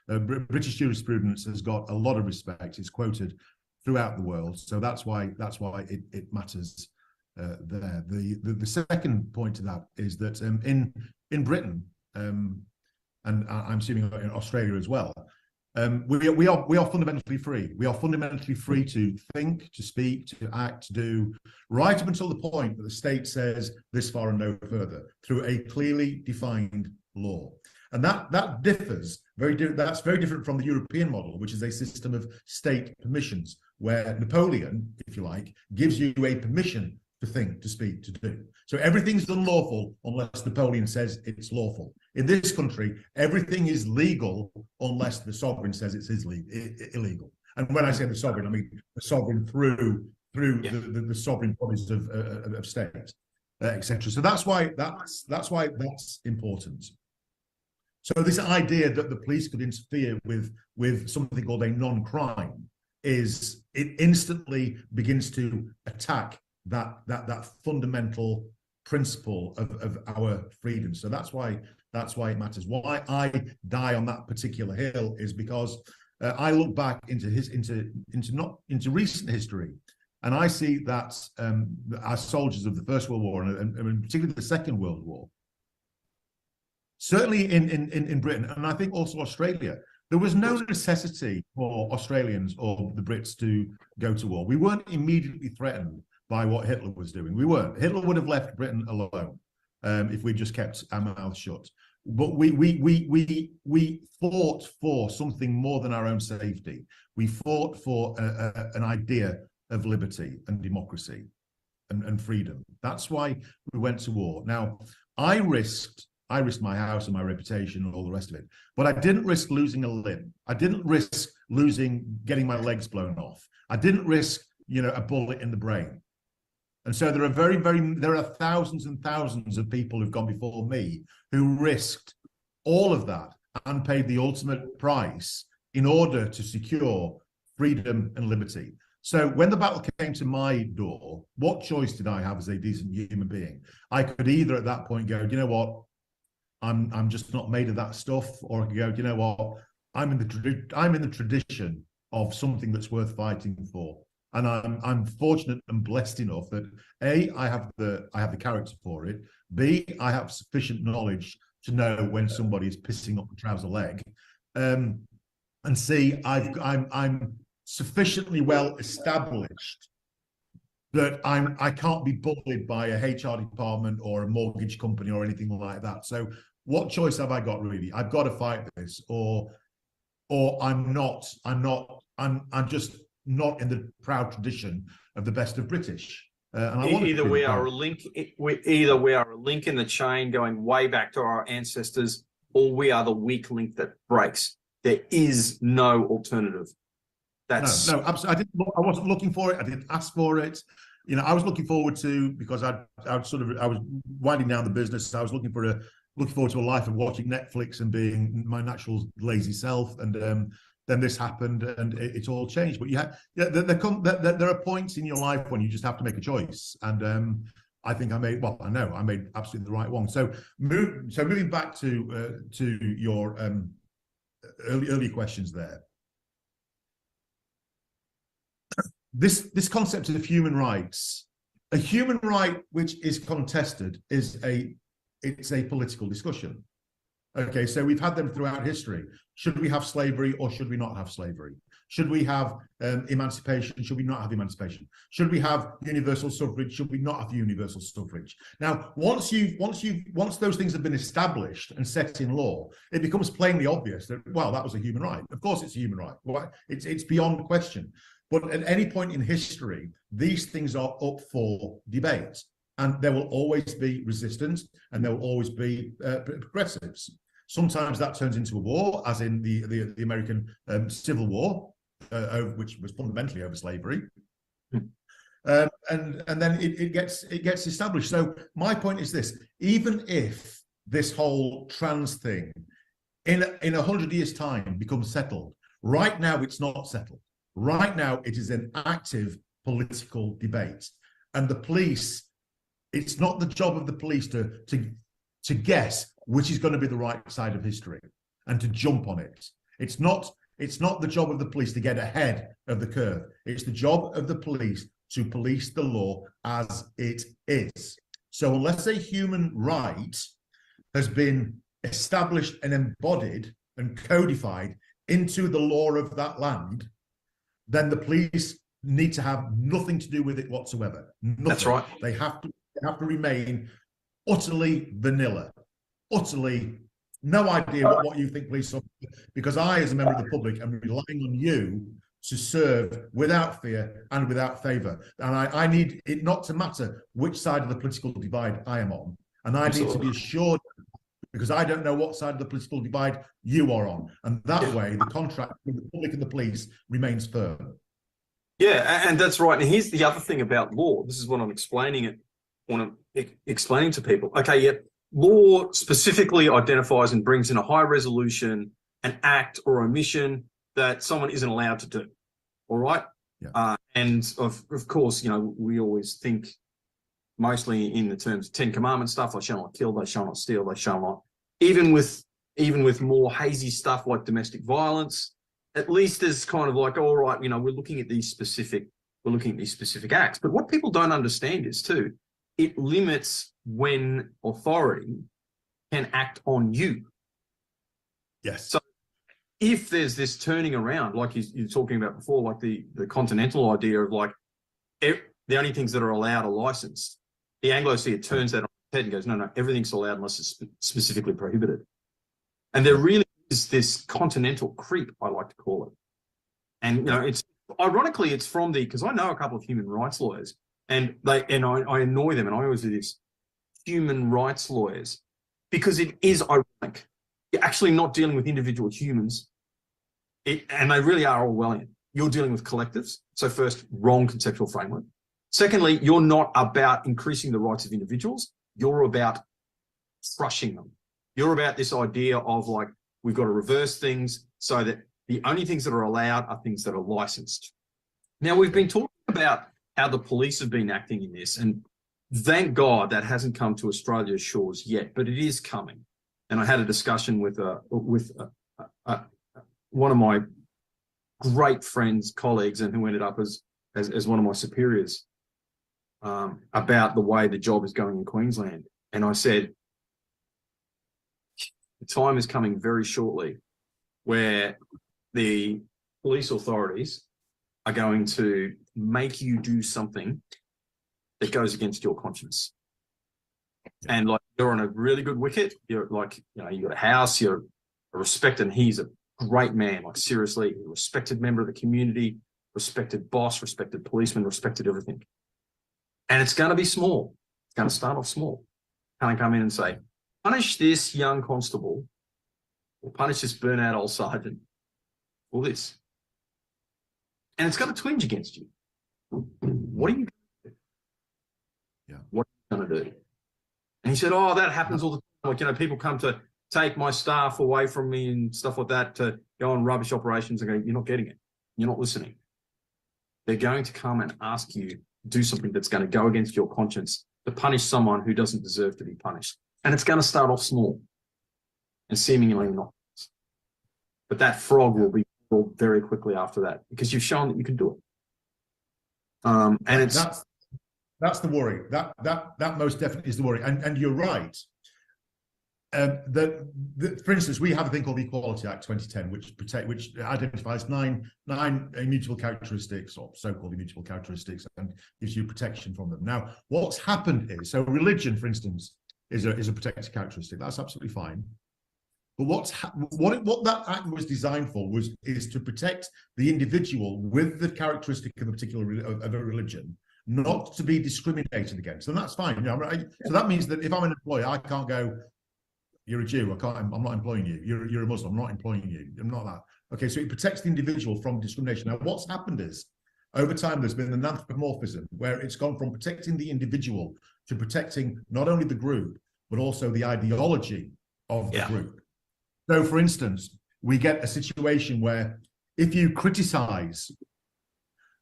British jurisprudence has got a lot of respect. It's quoted throughout the world, so that's why it matters there. The second point to that is that in Britain, and I'm assuming in Australia as well, we are fundamentally free. We are fundamentally free to think, to speak, to act, to do, right up until the point that the state says this far and no further, through a clearly defined law. And that differs that's very different from the European model, which is a system of state permissions, where Napoleon, if you like, gives you a permission to think, to speak, to do. So everything's unlawful unless Napoleon says it's lawful. In this country, everything is legal unless the sovereign says it's illegal. And when I say the sovereign, I mean the sovereign through the sovereign bodies of state, etc. So that's why that's important. So this idea that the police could interfere with something called a non-crime it instantly begins to attack that fundamental principle of our freedom. So that's why it matters. Why I die on that particular hill is because I look back into recent history, and I see that as soldiers of the First World War and particularly the Second World War, certainly in Britain, and I think also Australia, there was no necessity for Australians or the Brits to go to war. We weren't immediately threatened by what Hitler was doing. We weren't. Hitler would have left Britain alone if we just kept our mouths shut. But we fought for something more than our own safety. We fought for an idea of liberty and democracy and freedom. That's why we went to war. Now, I risked my house and my reputation and all the rest of it, but I didn't risk losing a limb. I didn't risk getting my legs blown off. I didn't risk, a bullet in the brain. And so there are thousands and thousands of people who've gone before me who risked all of that and paid the ultimate price in order to secure freedom and liberty. So when the battle came to my door, what choice did I have as a decent human being? I could either at that point go, you know what, I'm just not made of that stuff, or I could go, you know what, I'm in the tradition of something that's worth fighting for. And I'm fortunate and blessed enough that A, I have the character for it. B, I have sufficient knowledge to know when somebody is pissing up the trouser leg. And C, I'm sufficiently well established that I can't be bullied by a HR department or a mortgage company or anything like that. So what choice have I got, really? I've got to fight this, or I'm just not in the proud tradition of the best of British. Either we are a link in the chain going way back to our ancestors, or we are the weak link that breaks. There is no alternative. No, absolutely. I wasn't looking for it. I didn't ask for it. I was looking forward to, because I was winding down the business. I was looking forward to a life of watching Netflix and being my natural lazy self. And then this happened, and it's all changed. But there are points in your life when you just have to make a choice, and I think I made absolutely the right one. So moving back to your earlier questions there. This concept of human rights, a human right which is contested it's a political discussion. Okay, so we've had them throughout history. Should we have slavery or should we not have slavery? Should we have emancipation? Should we not have emancipation? Should we have universal suffrage? Should we not have universal suffrage? Now, once those things have been established and set in law, it becomes plainly obvious that, well, that was a human right. Of course, it's a human right. It's beyond question. But at any point in history, these things are up for debate, and there will always be resistance, and there will always be progressives. Sometimes that turns into a war, as in the American Civil War, which was fundamentally over slavery. And then it gets established. So my point is this: even if this whole trans thing in 100 years' time becomes settled, right now it's not settled. Right now it is an active political debate, and the police. It's not the job of the police to guess which is going to be the right side of history and to jump on it. It's not the job of the police to get ahead of the curve. It's the job of the police to police the law as it is. So unless a human right has been established and embodied and codified into the law of that land, then the police need to have nothing to do with it whatsoever. Nothing. That's right. They have to remain utterly vanilla, utterly no idea what you think police officers, because I, as a member of the public, am relying on you to serve without fear and without favour. And I need it not to matter which side of the political divide I am on. And I need to be assured, because I don't know what side of the political divide you are on. And that way, the contract with the public and the police remains firm. Yeah, and that's right. And here's the other thing about law. This is what I'm explaining to people. Okay, yeah, law specifically identifies and brings in a high resolution an act or omission that someone isn't allowed to do. All right. Yeah. And of course, we always think mostly in the terms of 10 Commandments stuff: "Thou shalt not kill, thou shalt not steal, thou shalt not." Even with more hazy stuff like domestic violence, at least there's kind of like, all right, we're looking at these specific acts. But what people don't understand is too, it limits when authority can act on you. Yes. So if there's this turning around, like you're talking about before, like the continental idea of like the only things that are allowed are licensed. The Anglo-Seer turns that on its head and goes, no, everything's allowed unless it's specifically prohibited. And there really is this continental creep, I like to call it. And it's ironically, it's from because I know a couple of human rights lawyers, and I annoy them, and I always do this: human rights lawyers, because it is ironic. You're actually not dealing with individual humans, and they really are Orwellian. You're dealing with collectives. So first, wrong conceptual framework. Secondly, you're not about increasing the rights of individuals. You're about crushing them. You're about this idea of like, we've got to reverse things so that the only things that are allowed are things that are licensed. Now, we've been talking about how the police have been acting in this, and thank God that hasn't come to Australia's shores yet, but it is coming. And I had a discussion with one of my great friends, colleagues, and who ended up as one of my superiors, about the way the job is going in Queensland. And I said, the time is coming very shortly where the police authorities are going to make you do something that goes against your conscience. And like, you're on a really good wicket. You're like, you got a house, you're a respected, and he's a great man, like seriously, a respected member of the community, respected boss, respected policeman, respected everything. And it's going to be small. It's going to start off small. Can't come in and say, punish this young constable, or punish this burnout old sergeant, or this. And it's going to twinge against you. What are you going to do? Yeah. What are you going to do? And he said, oh, that happens all the time. Like, people come to take my staff away from me and stuff like that to go on rubbish operations and go, you're not getting it. You're not listening. They're going to come and ask you to do something that's going to go against your conscience, to punish someone who doesn't deserve to be punished. And it's going to start off small and seemingly not. But that frog will be boiled very quickly after that, because you've shown that you can do it. And that's the worry. That most definitely is the worry. And you're right. For instance, we have a thing called the Equality Act 2010, which identifies nine immutable characteristics, or so-called immutable characteristics, and gives you protection from them. Now, what's happened is, so religion, for instance, is a protected characteristic. That's absolutely fine. But what that act was designed for is to protect the individual with the characteristic of a particular of a religion, not to be discriminated against, and that's fine. So that means that if I'm an employer, I can't go, You're a Jew. I'm not employing you. You're a Muslim. I'm not employing you. I'm not that. Okay, so it protects the individual from discrimination. Now, what's happened is, over time, there's been an anthropomorphism where it's gone from protecting the individual to protecting not only the group, but also the ideology of the group. So, for instance, we get a situation where if you criticize,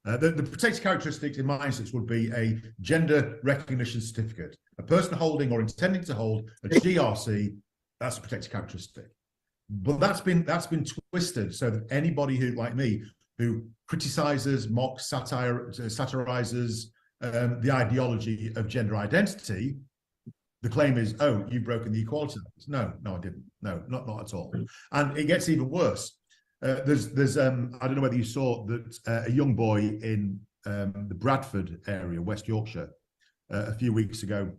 the protected characteristics in my instance would be a gender recognition certificate. A person holding or intending to hold a GRC, that's a protected characteristic. But that's been twisted so that anybody who, like me, who criticizes, mocks, satirizes the ideology of gender identity, the claim is, oh, you've broken the equality laws. No, I didn't. No, not at all. And it gets even worse. There's I don't know whether you saw that a young boy in the Bradford area, West Yorkshire, a few weeks ago.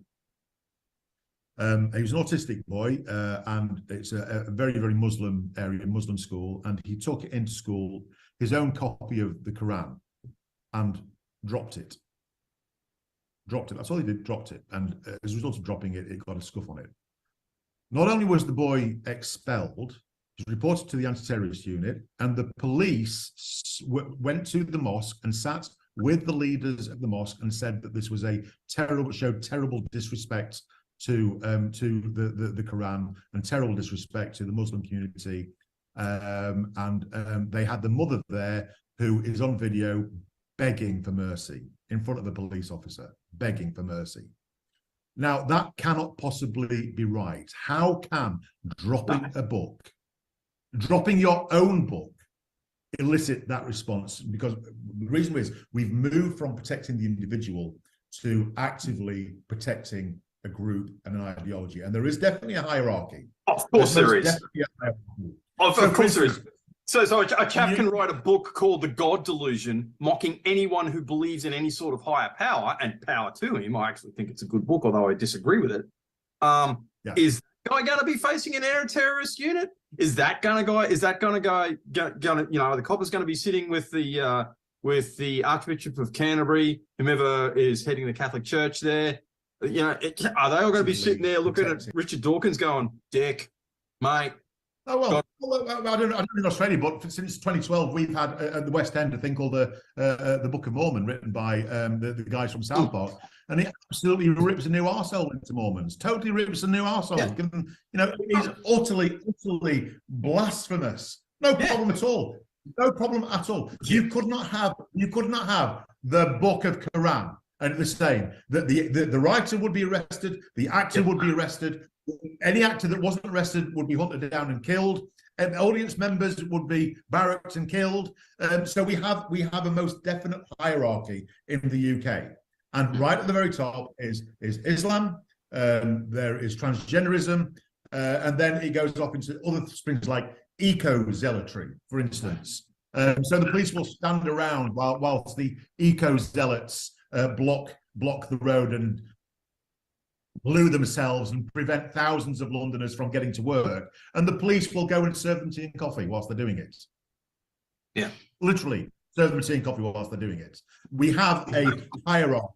He was an autistic boy, and it's a very, very Muslim area, Muslim school, and he took into school his own copy of the Quran and dropped it. That's all he did, dropped it. And as a result of dropping it, it got a scuff on it. Not only was the boy expelled, he was reported to the anti-terrorist unit, and the police went to the mosque and sat with the leaders of the mosque and said that this was showed terrible disrespect to the Quran and terrible disrespect to the Muslim community. They had the mother there who is on video begging for mercy in front of the police officer, begging for mercy. Now, that cannot possibly be right. How can dropping your own book elicit that response? Because the reason is we've moved from protecting the individual to actively protecting a group and an ideology. And there is definitely a hierarchy. Of course there is. Of course there is. So a chap can write a book called The God Delusion, mocking anyone who believes in any sort of higher power, and power to him. I actually think it's a good book, although I disagree with it. Is that guy going to be facing an air-terrorist unit? Is that going to the copper's going to be sitting with the Archbishop of Canterbury, whomever is heading the Catholic Church there? Are they all going to be sitting there looking at Richard Dawkins going, dick, mate? Oh, well, I don't know in Australia, but since 2012, we've had at the West End a thing called the Book of Mormon, written by the guys from South Park, and it absolutely rips a new arsehole into Mormons. Totally rips a new arsehole. Yeah. It's utterly blasphemous. No problem at all. No problem at all. You could not have the Book of Quran and the same. That the writer would be arrested, the actor would be arrested. Any actor that wasn't arrested would be hunted down and killed, and audience members would be barracked and killed. So we have a most definite hierarchy in the UK, and right at the very top is Islam. There is transgenderism, and then it goes off into other things like eco-zealotry, for instance. So the police will stand around whilst the eco-zealots block the road and blue themselves and prevent thousands of Londoners from getting to work, and the police will go and serve them tea and coffee whilst they're doing it. Yeah, literally serve them tea and coffee whilst they're doing it. We have a hierarchy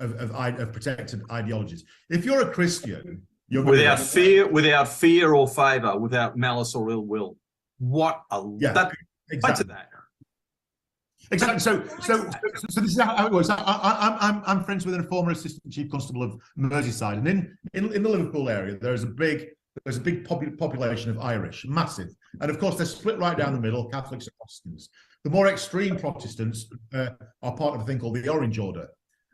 of protected ideologies. If you're a Christian, you're without fear or favour, without malice or ill will. Exactly. That. Exactly. So this is how it works. I'm friends with a former assistant chief constable of Merseyside, and in the Liverpool area, there's a big population of Irish, massive, and of course they're split right down the middle, Catholics and Protestants. The more extreme Protestants are part of a thing called the Orange Order,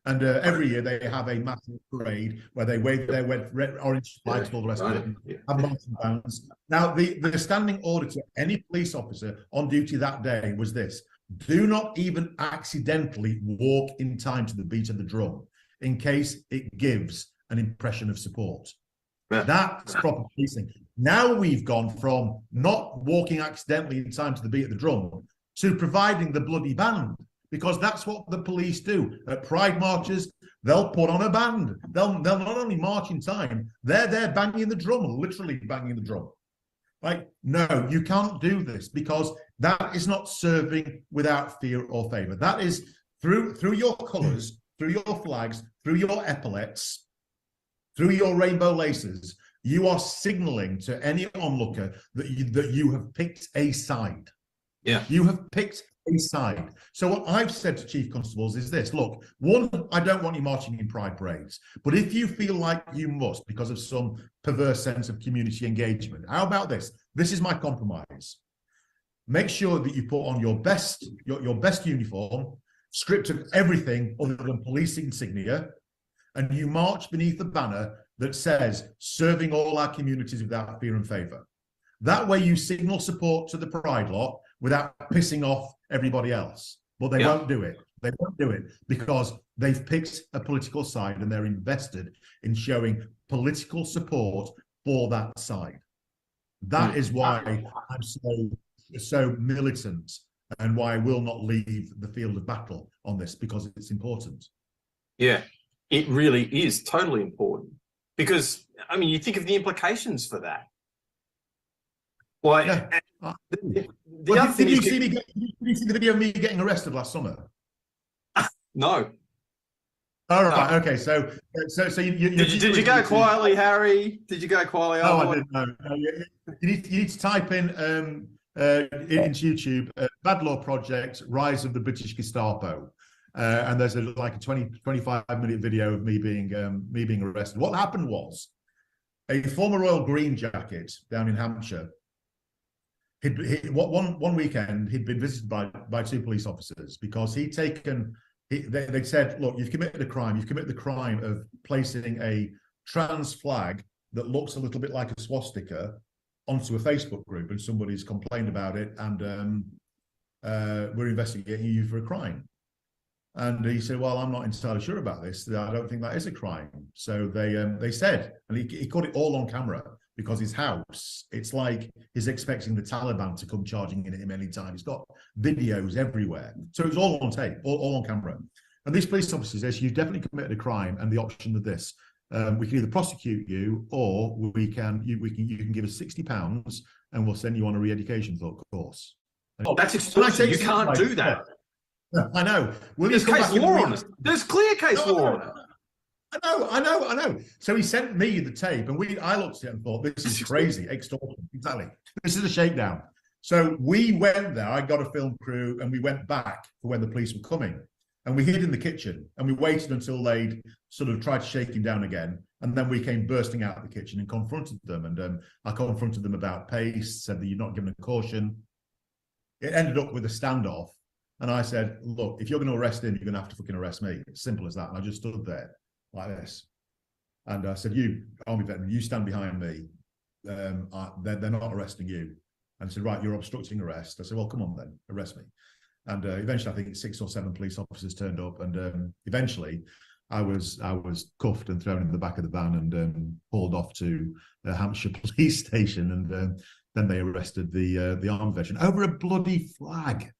and every year they have a massive parade where they wave their red, orange flags and all the rest of it, have marching bands. Now the standing order to any police officer on duty that day was this: do not even accidentally walk in time to the beat of the drum, in case it gives an impression of support. That's proper policing. Now we've gone from not walking accidentally in time to the beat of the drum to providing the bloody band, because that's what the police do. At pride marches, they'll put on a band. They'll not only march in time, they're there banging the drum, literally banging the drum. Like, no, you can't do this, because that is not serving without fear or favour. That is through your colours, through your flags, through your epaulets, through your rainbow laces. you are signaling to any onlooker that you have picked a side. Yeah. You have picked a side. So what I've said to chief constables is this: look, one, I don't want you marching in pride parades, but if you feel like you must because of some perverse sense of community engagement, how about this? This is my compromise. Make sure that you put on your best uniform, stripped of everything other than police insignia, and you march beneath the banner that says serving all our communities without fear and favour. That way you signal support to the pride lot without pissing off everybody else. But they won't do it. They won't do it because they've picked a political side and they're invested in showing political support for that side. That is why I'm so militant and why I will not leave the field of battle on this, because it's important. Yeah, it really is totally important. Because, I mean, you think of the implications for that. Well, yeah. the other thing did is... Did you see the video of me getting arrested last summer? No. Oh, right. No. Okay. So did you go quietly, Harry? Did you go quietly? No, I didn't. No. You need to type in into YouTube Bad Law Project Rise of the British Gestapo, and there's like a 25-minute video of me being arrested. What happened was a former Royal Green Jacket down in Hampshire. One weekend he'd been visited by two police officers because he'd taken. They said, look, you've committed a crime. You've committed the crime of placing a trans flag that looks a little bit like a swastika onto a Facebook group, and somebody's complained about it, and we're investigating you for a crime. And he said, well, I'm not entirely sure about this. I don't think that is a crime. So they said, and he caught it all on camera, because his house, it's like he's expecting the Taliban to come charging in at him anytime. He's got videos everywhere. So it was all on tape, all on camera. And these police officers says, you've definitely committed a crime, and the option of this, we can either prosecute you, or you can give us £60 and we'll send you on a re-education course. Oh, that's extortion. You can't do that. I know. There's case law on it. There's clear case law on it. I know. So he sent me the tape, and I looked at it and thought, this is crazy. Extortion. Exactly. This is a shakedown. So we went there. I got a film crew, and we went back for when the police were coming. And we hid in the kitchen, and we waited until they'd sort of tried to shake him down again. And then we came bursting out of the kitchen and confronted them. And I confronted them about pace, said that you're not given a caution. It ended up with a standoff. And I said, look, if you're going to arrest him, you're going to have to fucking arrest me. It's simple as that. And I just stood there like this. And I said, you, Army veteran, you stand behind me. They're not arresting you. And I said, right, you're obstructing arrest. I said, well, come on then, arrest me. And eventually, I think 6 or 7 police officers turned up. And eventually, I was cuffed and thrown in the back of the van and hauled off to the Hampshire police station. And then they arrested the army veteran over a bloody flag.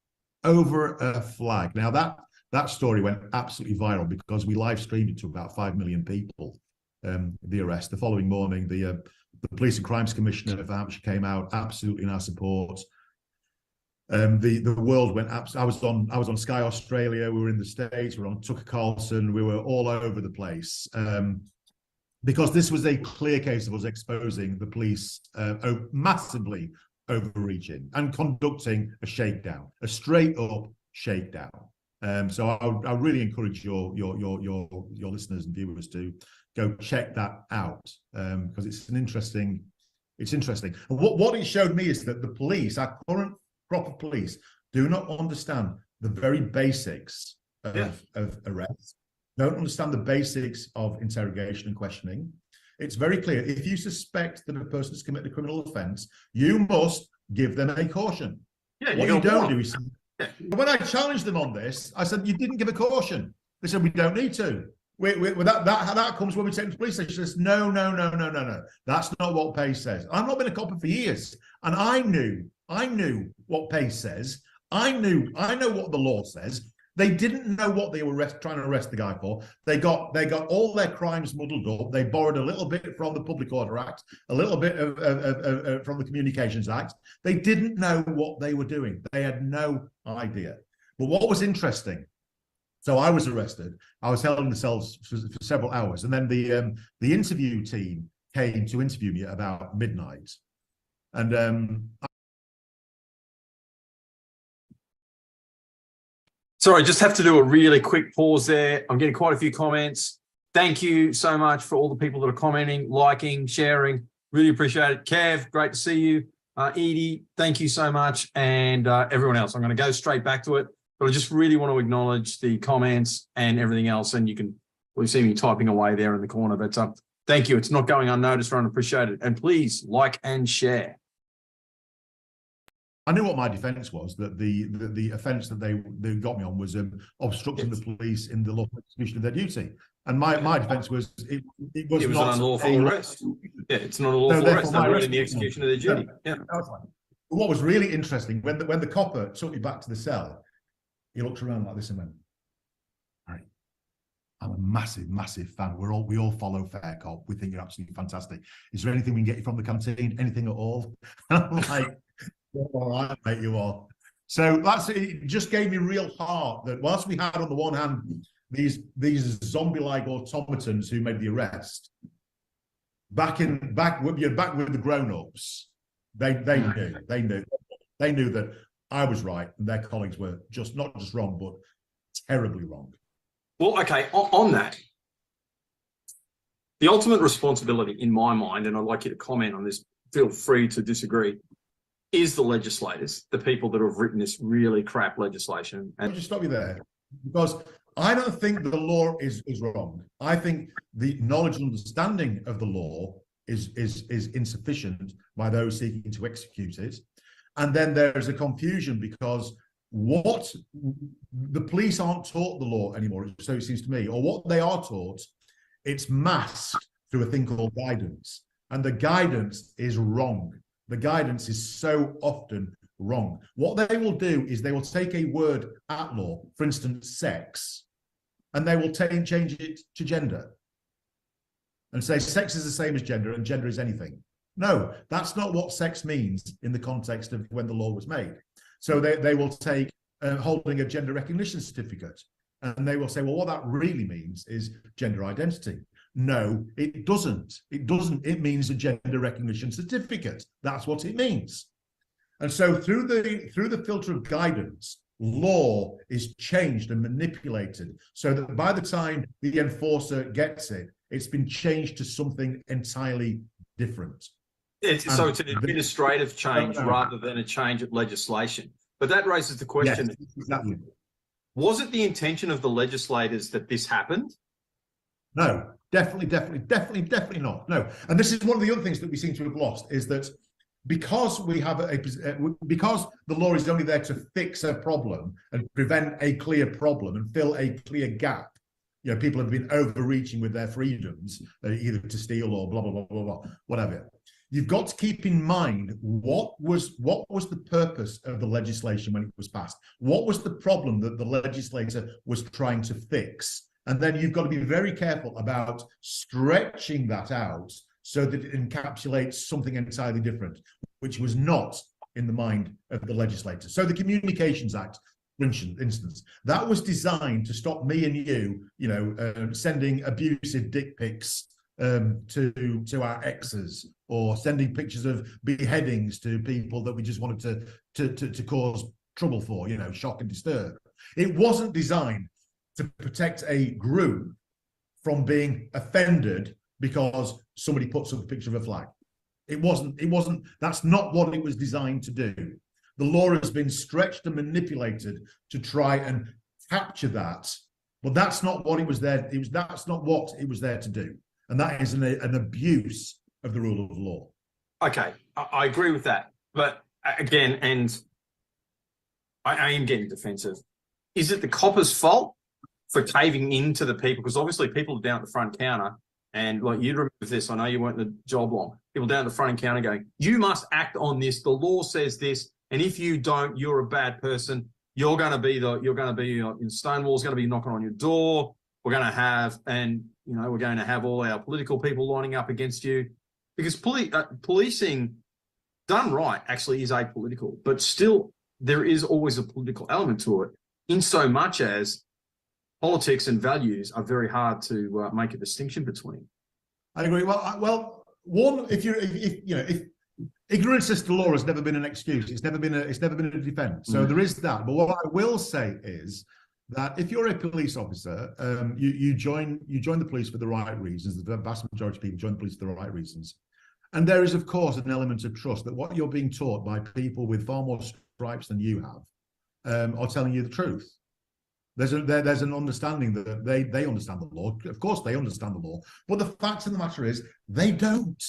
Over a flag. Now that story went absolutely viral because we live streamed it to about 5 million people. The arrest. The following morning, the Police and Crimes Commissioner for Hampshire came out absolutely in our support. The world went I was on Sky Australia. We were in the States. We were on Tucker Carlson. We were all over the place because this was a clear case of us exposing the police massively overreaching and conducting a shakedown, a straight up shakedown. So I really encourage your listeners and viewers to go check that out because it's interesting. And what it showed me is that the police, our current proper police, do not understand the very basics of arrest, don't understand the basics of interrogation and questioning. It's very clear. If you suspect that a person has committed a criminal offence, you must give them a caution. Yeah, what you don't do is... When I challenged them on this, I said, you didn't give a caution. They said, we don't need to. That comes when we take them to the police station. Says, no. That's not what Pace says. I've not been a copper for years. And I knew what Pace says. I know what the law says. They didn't know what they were trying to arrest the guy for. They got all their crimes muddled up. They borrowed a little bit from the Public Order Act, a little bit from the Communications Act. They didn't know what they were doing. They had no idea. But what was interesting, so I was arrested. I was held in the cells for several hours, and then the interview team came to interview me at about midnight. And Sorry, just have to do a really quick pause there. I'm getting quite a few comments. Thank you so much for all the people that are commenting, liking, sharing. Really appreciate it. Kev, great to see you. Edie, thank you so much. And everyone else, I'm going to go straight back to it. But I just really want to acknowledge the comments and everything else. And you can probably see me typing away there in the corner. But thank you. It's not going unnoticed or unappreciated. And please like and share. I knew what my defence was, that the offence that they got me on was obstructing the police in the lawful execution of their duty. And my defence was it was an not unlawful arrest. Yeah, it's not a lawful arrest. They're in the execution of their duty. Yeah. What was really interesting, when the copper took me back to the cell, he looked around like this and went, "Right, I'm a massive, massive fan. We all follow Fair Cop. We think you're absolutely fantastic. Is there anything we can get you from the canteen? Anything at all?" And I'm like, "All right, mate, you are." So it just gave me real heart that whilst we had on the one hand these zombie-like automatons who made the arrest, back with the grown-ups, they knew that I was right and their colleagues were not just wrong, but terribly wrong. Well, okay, on that, the ultimate responsibility in my mind, and I'd like you to comment on this, feel free to disagree, is the legislators, the people that have written this really crap legislation. Let me just stop you there, because I don't think the law is wrong. I think the knowledge and understanding of the law is insufficient by those seeking to execute it. And then there's a confusion because what the police aren't taught the law anymore, so it seems to me, or what they are taught, it's masked through a thing called guidance. And the guidance is wrong. The guidance is so often wrong. What they will do is they will take a word at law, for instance, sex, and they will change it to gender and say sex is the same as gender and gender is anything. No, that's not what sex means in the context of when the law was made. So they will take holding a gender recognition certificate and they will say, well, what that really means is gender identity. No, it doesn't. It doesn't. It means a gender recognition certificate. That's what it means. And so through the filter of guidance, law is changed and manipulated so that by the time the enforcer gets it, it's been changed to something entirely different. So it's an administrative change rather than a change of legislation. But that raises the question, yes, exactly. Was it the intention of the legislators that this happened? No, definitely not. No. And this is one of the other things that we seem to have lost, is that because we have because the law is only there to fix a problem and prevent a clear problem and fill a clear gap. You know, people have been overreaching with their freedoms, either to steal or blah, blah, blah, blah, blah, whatever. You've got to keep in mind what was the purpose of the legislation when it was passed? What was the problem that the legislator was trying to fix? And then you've got to be very careful about stretching that out so that it encapsulates something entirely different, which was not in the mind of the legislator. So the Communications Act, for instance, that was designed to stop me and you, sending abusive dick pics to our exes, or sending pictures of beheadings to people that we just wanted to cause trouble for, shock and disturb. It wasn't designed to protect a group from being offended because somebody puts up a picture of a flag. It wasn't, that's not what it was designed to do. The law has been stretched and manipulated to try and capture that, but that's not what it was there. That's not what it was there to do. And that is an abuse of the rule of law. Okay, I agree with that. But again, and I am getting defensive. Is it the copper's fault for caving into the people? Because obviously people are down at the front counter, and like you'd remember this, I know you weren't in the job long, people down at the front counter going, you must act on this, the law says this, and if you don't, you're a bad person. You're going to be Stonewall's going to be knocking on your door. We're going to have, we're going to have all our political people lining up against you, because policing done right actually is apolitical, but still there is always a political element to it, in so much as politics and values are very hard to make a distinction between. I agree. Well, one, if ignorance as to law has never been an excuse, it's never been a defense. So there is that. But what I will say is that if you're a police officer, you join the police for the right reasons. The vast majority of people join the police for the right reasons. And there is, of course, an element of trust that what you're being taught by people with far more stripes than you have are telling you the truth. There's an understanding that they understand the law. Of course, they understand the law. But the fact of the matter is, they don't.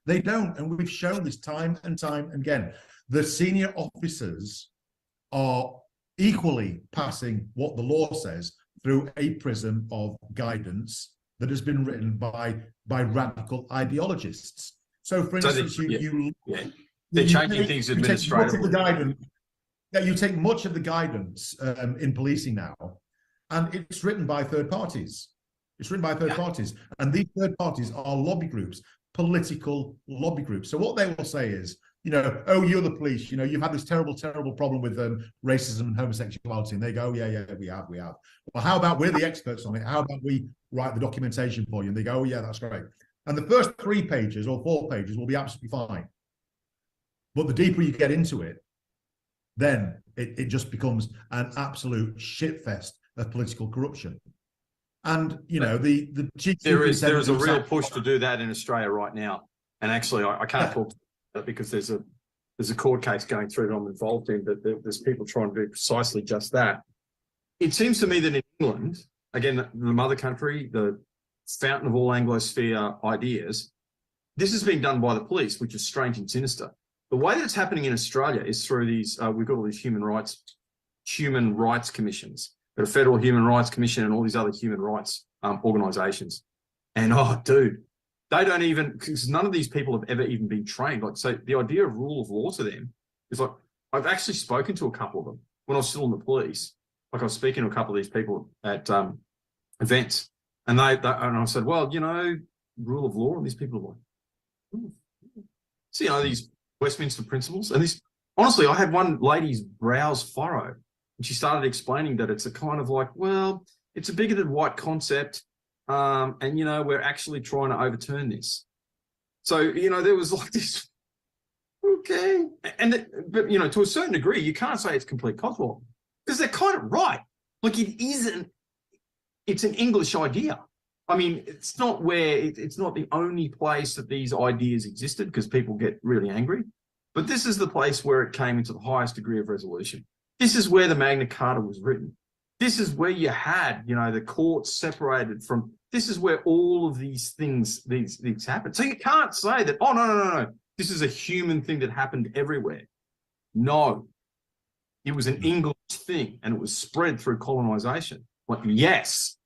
They don't. And we've shown this time and time again. The senior officers are equally passing what the law says through a prism of guidance that has been written by radical ideologists. So, for instance, they're changing things administratively. You take much of the guidance in policing now, and it's written by third parties. It's written by third parties, and these third parties are lobby groups, political lobby groups. So what they will say is, oh, you're the police. You've had this terrible, terrible problem with racism and homosexuality, and they go, yeah, we have. Well, how about we're the experts on it? How about we write the documentation for you? And they go, oh, yeah, that's great. And the first 3 pages or 4 pages will be absolutely fine. But the deeper you get into it, then it just becomes an absolute shitfest of political corruption. And, the chief... There is a real push to do that in Australia right now. And actually, I can't talk to that because there's a court case going through that I'm involved in, but there's people trying to do precisely just that. It seems to me that in England, again, the mother country, the fountain of all Anglosphere ideas, this has been done by the police, which is strange and sinister. The way that it's happening in Australia is through these, we've got all these human rights commissions. We've got a Federal Human Rights Commission and all these other human rights organisations. And, they don't even, because none of these people have ever even been trained. So the idea of rule of law to them is I've actually spoken to a couple of them when I was still in the police. I was speaking to a couple of these people at events. And and I said, well, rule of law, and these people are like, so, these Westminster principles. And this, honestly, I had one lady's brows furrow, and she started explaining that it's a kind of like, well, it's a bigoted white concept, and, we're actually trying to overturn this. So, there was like this, okay. But, to a certain degree, you can't say it's complete codswallop because they're kind of right. Like, it's an English idea. I mean, it's not the only place that these ideas existed because people get really angry, but this is the place where it came into the highest degree of resolution. This is where the Magna Carta was written. This is where you had, the courts separated from, this is where all of these things happened. So you can't say that, oh, no. This is a human thing that happened everywhere. No, it was an English thing and it was spread through colonization. Like, yes,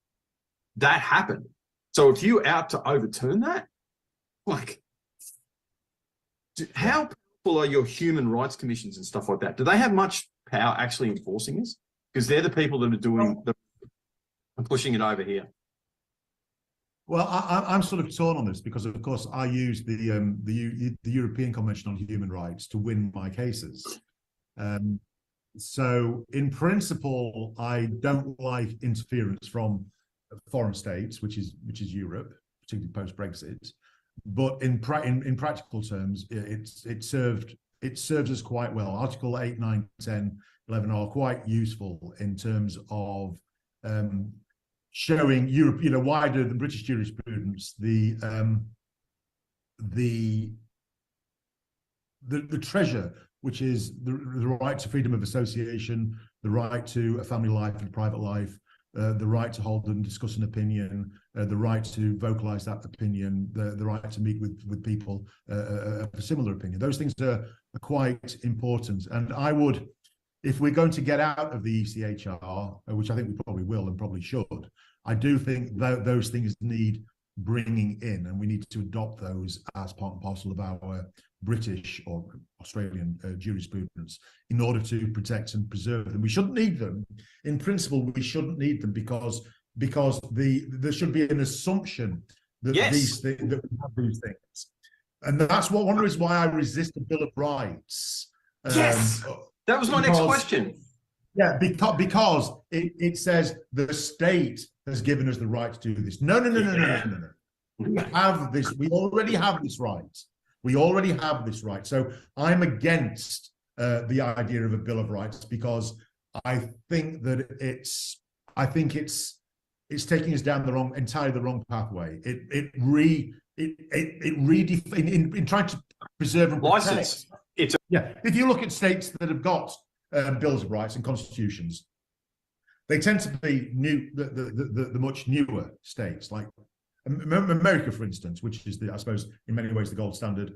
that happened. So if you're out to overturn that, how powerful are your human rights commissions and stuff like that? Do they have much power actually enforcing this? Because they're the people that are doing and pushing it over here. Well, I'm sort of torn on this because, of course, I use the European Convention on Human Rights to win my cases. So, in principle, I don't like interference from foreign states, which is Europe, particularly post-Brexit. But in practical terms, it serves us quite well. Article 8, 9, 10, 11 are quite useful in terms of showing Europe, wider than British jurisprudence, the treasure, which is the right to freedom of association, the right to a family life and a private life, the right to hold and discuss an opinion, the right to vocalize that opinion, the right to meet with people of a similar opinion. Those things are quite important. And I would, if we're going to get out of the ECHR, which I think we probably will and probably should, I do think that those things need bringing in, and we need to adopt those as part and parcel of our British or Australian jurisprudence in order to protect and preserve them. We shouldn't need them. In principle, we shouldn't need them because there should be an assumption that that we have these things, and that's one of the reasons why I resist the Bill of Rights. Yes, that was my next question. Yeah, because it says the state has given us the right to do this. No. We already have this right. We already have this right. So I'm against the idea of a Bill of Rights because I think that it's taking us down entirely the wrong pathway. In trying to preserve and protect. License. If you look at states that have got bills of rights and constitutions, they tend to be the much newer states, like America, for instance, which is I suppose in many ways the gold standard.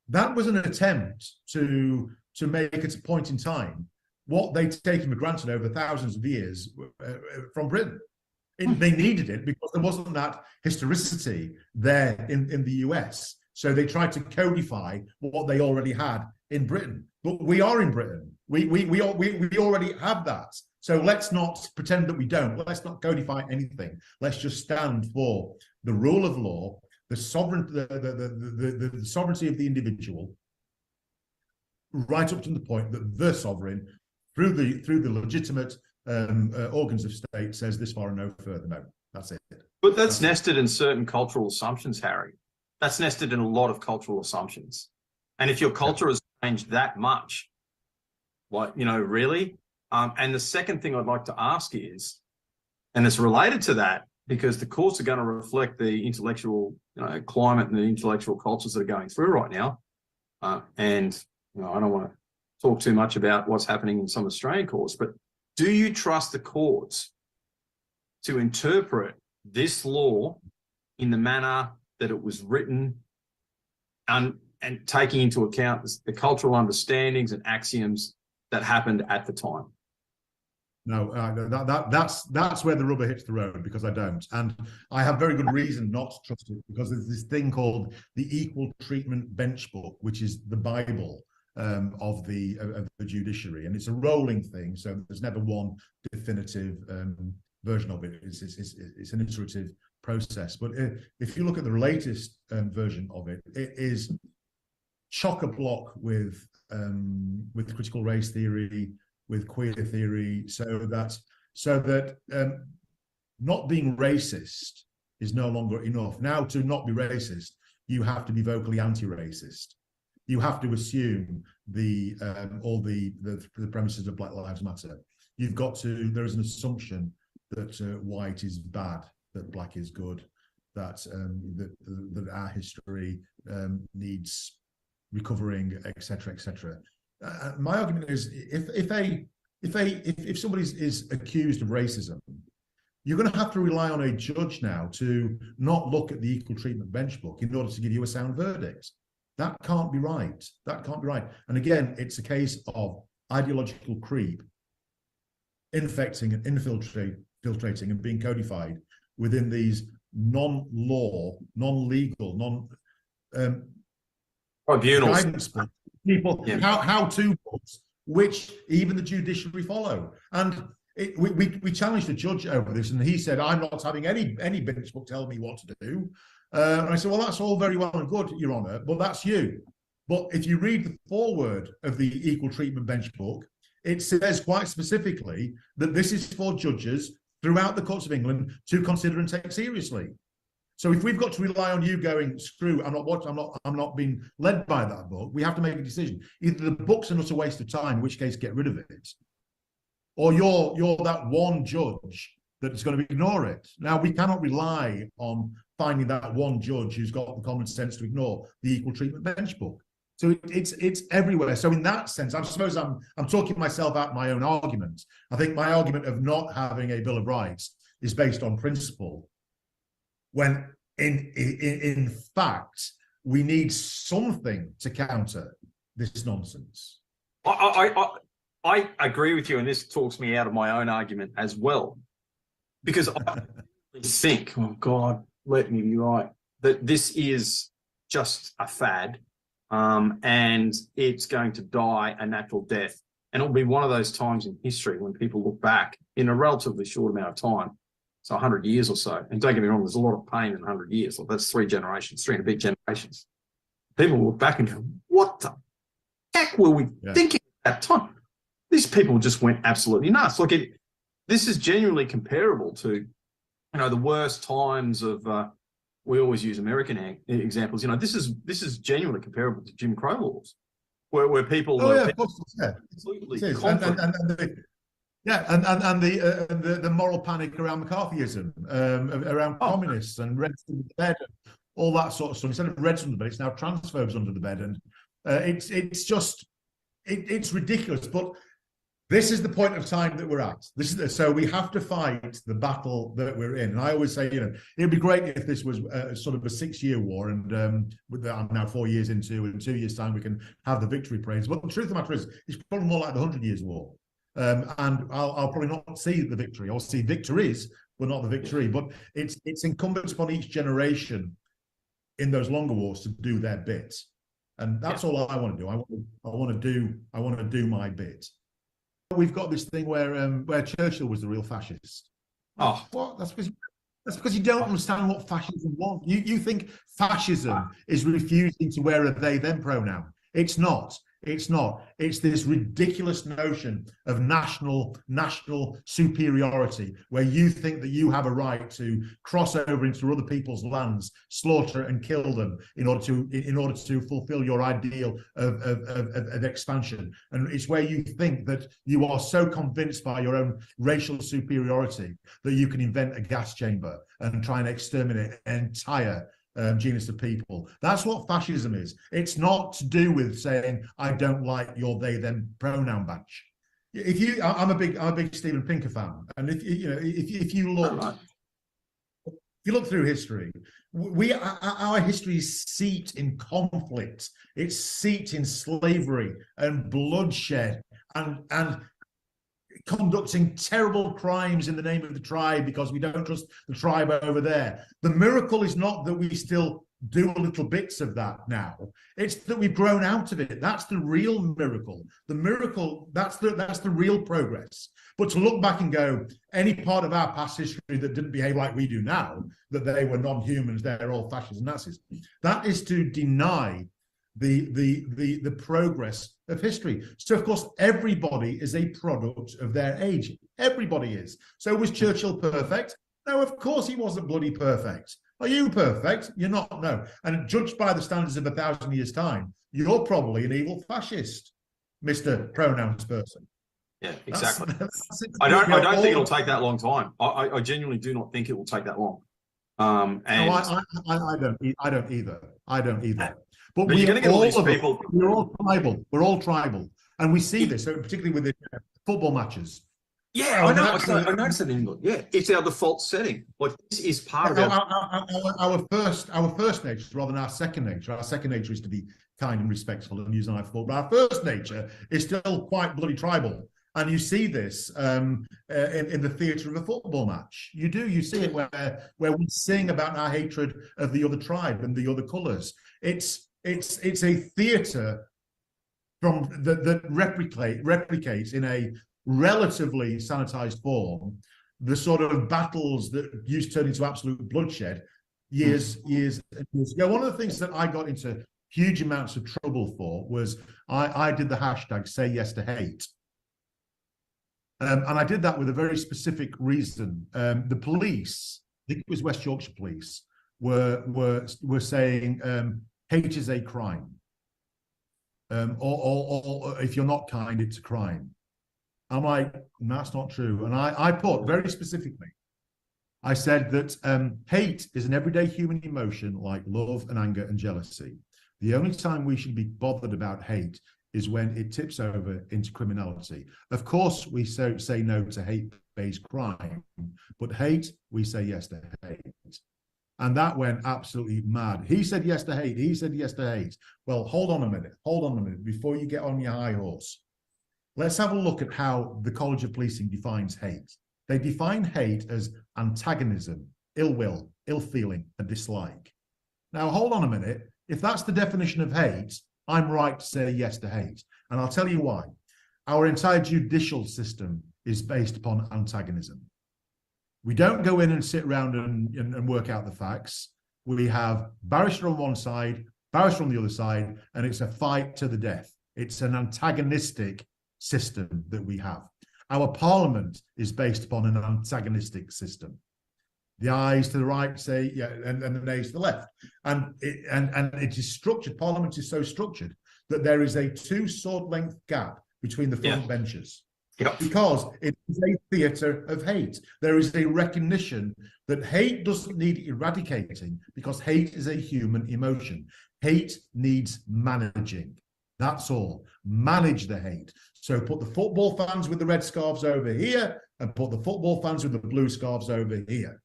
That was an attempt to make at a point in time what they'd taken for granted over thousands of years from Britain. They needed it because there wasn't that historicity there in the US. So they tried to codify what they already had in Britain. But we are in Britain. We already have that. So let's not pretend that we don't. Let's not codify anything. Let's just stand for the rule of law, the sovereignty of the individual, right up to the point that the sovereign, through the legitimate organs of state, says this far and no further. No, that's it. But that's nested in certain cultural assumptions, Harry. That's nested in a lot of cultural assumptions. And if your culture has changed that much, really? And the second thing I'd like to ask is, and it's related to that, because the courts are going to reflect the intellectual climate and the intellectual cultures that are going through right now. And I don't want to talk too much about what's happening in some Australian courts, but do you trust the courts to interpret this law in the manner that it was written and taking into account the cultural understandings and axioms that happened at the time? No, that's where the rubber hits the road, because I don't. And I have very good reason not to trust it, because there's this thing called the Equal Treatment Bench Book, which is the Bible of the judiciary. And it's a rolling thing, so there's never one definitive version of it. It's an iterative process. But if you look at the latest version of it, it is chock-a-block with critical race theory, with queer theory, so that not being racist is no longer enough. Now, to not be racist, you have to be vocally anti-racist. You have to assume all the premises of Black Lives Matter. You've got to. There is an assumption that white is bad, that black is good, that that our history needs recovering, etc., etc. My argument is, if somebody is accused of racism, you're going to have to rely on a judge now to not look at the Equal Treatment Bench Book in order to give you a sound verdict. That can't be right. That can't be right. And again, it's a case of ideological creep infecting and infiltrating and being codified within these non-law, non-legal, tribunals, guidance books, people, how-to books, which even the judiciary follow. And we challenged the judge over this, and he said, "I'm not having any bench book tell me what to do." And I said, "Well, that's all very well and good, Your Honour, but that's you. But if you read the foreword of the Equal Treatment Bench Book, it says quite specifically that this is for judges throughout the courts of England to consider and take seriously. So if we've got to rely on you going, screw, I'm not being led by that book, we have to make a decision. Either the book's an utter waste of time, in which case get rid of it, or you're that one judge that is going to ignore it. Now, we cannot rely on finding that one judge who's got the common sense to ignore the Equal Treatment Bench Book. So it's everywhere. So in that sense, I suppose I'm talking myself out my own argument. I think my argument of not having a Bill of Rights is based on principle, when in fact we need something to counter this nonsense. I agree with you, and this talks me out of my own argument as well, because I think, oh God, let me be right, that this is just a fad, and it's going to die a natural death. And it'll be one of those times in history when people look back in a relatively short amount of time, so 100 years or so. And don't get me wrong, there's a lot of pain in 100 years. Well, that's 3 generations, 3 and a bit generations. People will look back and go, what the heck were we thinking at that time? These people just went absolutely nuts. Look, this is genuinely comparable to, the worst times of we always use American examples. You know, this is genuinely comparable to Jim Crow laws, where people Oh yeah, of people course, yeah. absolutely It is. confident. And the moral panic around McCarthyism, around communists and Reds under the bed, and all that sort of stuff. Instead of Reds under the bed, it's now transphobes under the bed, and it's just it's ridiculous. But this is the point of time that we're at. So we have to fight the battle that we're in. And I always say, you know, it'd be great if this was sort of a 6-year war, and I'm now 4 years into, in 2 years' time we can have the victory parades. But the truth of the matter is, it's probably more like the 100 Years' War. And I'll probably not see the victory. I'll see victories, but not the victory. But it's incumbent upon each generation in those longer wars to do their bit, and that's all I want to do. I want to do my bit. We've got this thing where Churchill was the real fascist. Oh, what? That's because you don't understand what fascism was. You think fascism is refusing to wear a they them pronoun. It's not. It's not. It's this ridiculous notion of national superiority, where you think that you have a right to cross over into other people's lands, slaughter and kill them in order to fulfill your ideal of expansion. And it's where you think that you are so convinced by your own racial superiority that you can invent a gas chamber and try and exterminate an entire genus of people. That's what fascism is. It's not to do with saying I don't like your they them pronoun batch. I'm a big Steven Pinker fan, and if you look through history, our history is seeped in conflict. It's seeped in slavery and bloodshed and conducting terrible crimes in the name of the tribe because we don't trust the tribe over there. The miracle is not that we still do little bits of that now. It's that we've grown out of it. That's the real miracle. The miracle, that's the real progress. But to look back and go, any part of our past history that didn't behave like we do now, that they were non-humans, they're all fascists and Nazis, that is to deny the progress of history. So of course everybody is a product of their age. Everybody is. So was Churchill perfect? No, of course he wasn't bloody perfect. Are you perfect? You're not. No. And judged by the standards of 1,000 years' time, you're probably an evil fascist, Mr. Pronouns person. Yeah, exactly. I don't think it'll take that long time. I genuinely do not think it will take that long. And no, I don't either. But you're going to get all these people. We're all tribal. We're all tribal, and we see this, particularly with the football matches. Yeah, I noticed that in England. Yeah, it's our default setting. Like this is part of our first nature, rather than our second nature. Our second nature is to be kind and respectful and use an eye for thought. But our first nature is still quite bloody tribal. And you see this in the theatre of a football match. You do. You see it where we sing about our hatred of the other tribe and the other colours. It's a theatre from that replicates in a relatively sanitized form the sort of battles that used to turn into absolute bloodshed years and years ago. One of the things that I got into huge amounts of trouble for was I did the hashtag Say Yes to Hate. And I did that with a very specific reason. The police, I think it was West Yorkshire Police, were saying hate is a crime, or if you're not kind, it's a crime. I'm like, that's not true. And I put very specifically, I said that hate is an everyday human emotion like love and anger and jealousy. The only time we should be bothered about hate is when it tips over into criminality. Of course, we say no to hate-based crime, but hate, we say yes to hate. And that went absolutely mad. He said yes to hate. He said yes to hate. Well, hold on a minute before you get on your high horse. Let's have a look at how the College of Policing defines hate. They define hate as antagonism, ill will, ill feeling, and dislike. Now, hold on a minute. If that's the definition of hate, I'm right to say yes to hate. And I'll tell you why. Our entire judicial system is based upon antagonism. We don't go in and sit around and work out the facts. We have barrister on one side, barrister on the other side, and it's a fight to the death. It's an antagonistic system that we have. Our parliament is based upon an antagonistic system. The ayes to the right say, yeah, and the nays to the left. And it is structured, Parliament is so structured that there is a 2 sword length gap between the front benches. Yep. Because it is a theatre of hate. There is a recognition that hate doesn't need eradicating because hate is a human emotion. Hate needs managing. That's all. Manage the hate. So put the football fans with the red scarves over here and put the football fans with the blue scarves over here.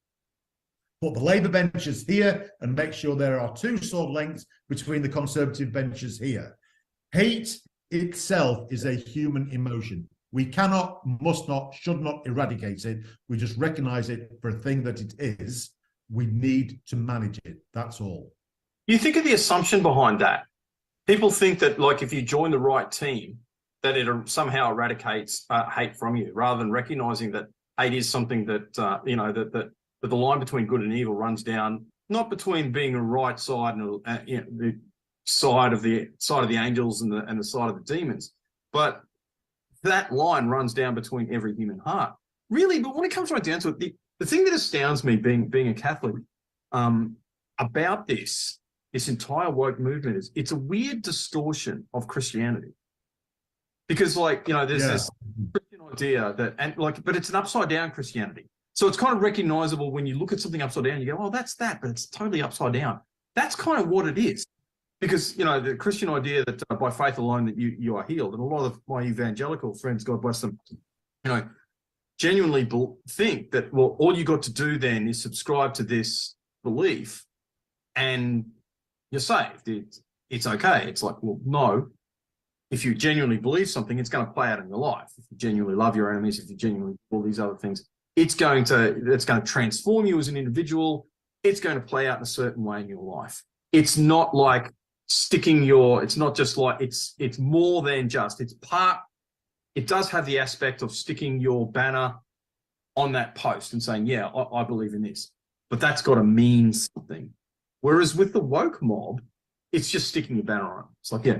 Put the Labour benches here and make sure there are 2 sword lengths between the Conservative benches here. Hate itself is a human emotion. We cannot, must not, should not eradicate it. We just recognise it for a thing that it is. We need to manage it. That's all. You think of the assumption behind that. People think that, like, if you join the right team, that it somehow eradicates hate from you, rather than recognising that hate is something that, that the line between good and evil runs down, not between being a right side and the side of the angels and the side of the demons, but that line runs down between every human heart. Really, but when it comes right down to it, the thing that astounds me, being a Catholic, about this entire woke movement is it's a weird distortion of Christianity. Because, like, there's this Christian idea but it's an upside down Christianity. So it's kind of recognizable when you look at something upside down, you go, oh, that's that, but it's totally upside down. That's kind of what it is. Because, the Christian idea that by faith alone that you are healed. And a lot of my evangelical friends, God bless them, genuinely think that, well, all you got to do then is subscribe to this belief and you're saved. It's okay. It's like, well, no. If you genuinely believe something, it's going to play out in your life. If you genuinely love your enemies, if you genuinely do all these other things, it's going to transform you as an individual. It's going to play out in a certain way in your life. It's not like it's not just like, it's more than just, it does have the aspect of sticking your banner on that post and saying, yeah, I believe in this, but that's got to mean something. Whereas with the woke mob, it's just sticking your banner on. It's like, yeah,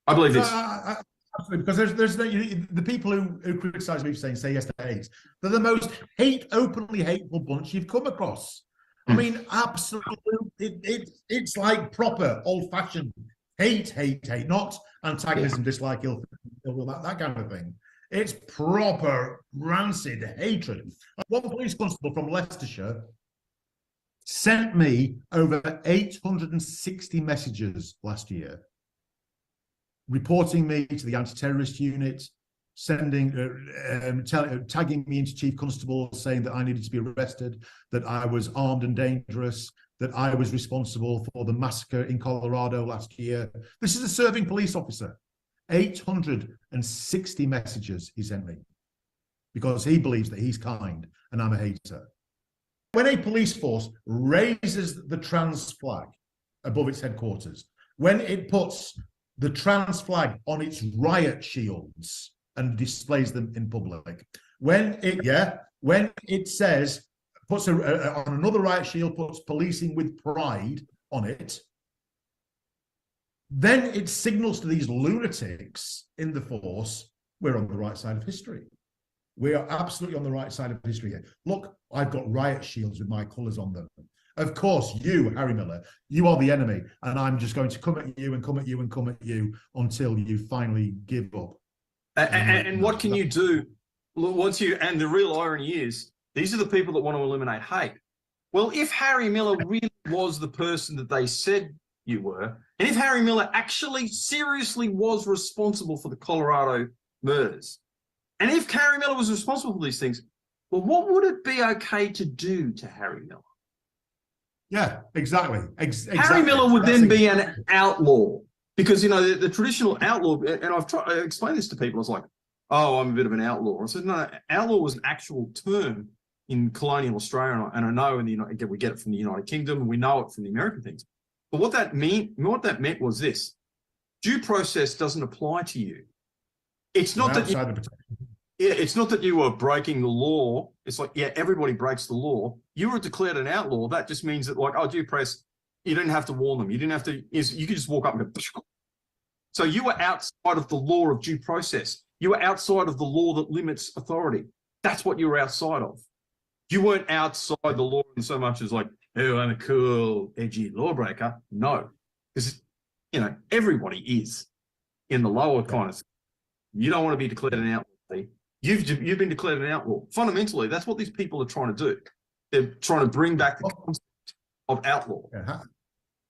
I believe this. Absolutely, because there's the people who criticise me for saying yes to hate. They're the most openly hateful bunch you've come across. I mean, absolutely, it's like proper old-fashioned hate, not antagonism, dislike, ill will, that kind of thing. It's proper rancid hatred. One police constable from Leicestershire sent me over 860 messages last year, reporting me to the anti-terrorist unit, tagging me into chief constable, saying that I needed to be arrested, that I was armed and dangerous, that I was responsible for the massacre in Colorado last year. This is a serving police officer. 860 messages he sent me because he believes that he's kind and I'm a hater. When a police force raises the trans flag above its headquarters, when it puts the trans flag on its riot shields and displays them in public, when it says, puts on another riot shield, puts policing with pride on it, then it signals to these lunatics in the force, we're on the right side of history. We are absolutely on the right side of history here. Look, I've got riot shields with my colours on them. Of course, you, Harry Miller, you are the enemy, and I'm just going to come at you and come at you and come at you until you finally give up. And what can you do once you? And the real irony is, these are the people that want to eliminate hate. Well, if Harry Miller really was the person that they said you were, and if Harry Miller actually seriously was responsible for the Colorado murders, and if Harry Miller was responsible for these things, well, what would it be okay to do to Harry Miller? Yeah, exactly. Harry Miller would then be an outlaw because, the traditional outlaw, and I explained this to people, I was like, oh, I'm a bit of an outlaw. I said, no, outlaw was an actual term in colonial Australia, and I know we get it from the United Kingdom, and we know it from the American things. But what that meant was this: due process doesn't apply to you. It's not that you were breaking the law. It's like, yeah, everybody breaks the law. You were declared an outlaw. That just means that, like, due process, you didn't have to warn them. You didn't have to. You could just walk up and go. So you were outside of the law of due process. You were outside of the law that limits authority. That's what you were outside of. You weren't outside the law in so much as like, oh, I'm a cool, edgy lawbreaker. No, because, you know, everybody is in the lower kind of. You don't want to be declared an outlaw. You've been declared an outlaw. Fundamentally, that's what these people are trying to do. They're trying to bring back the concept of outlaw.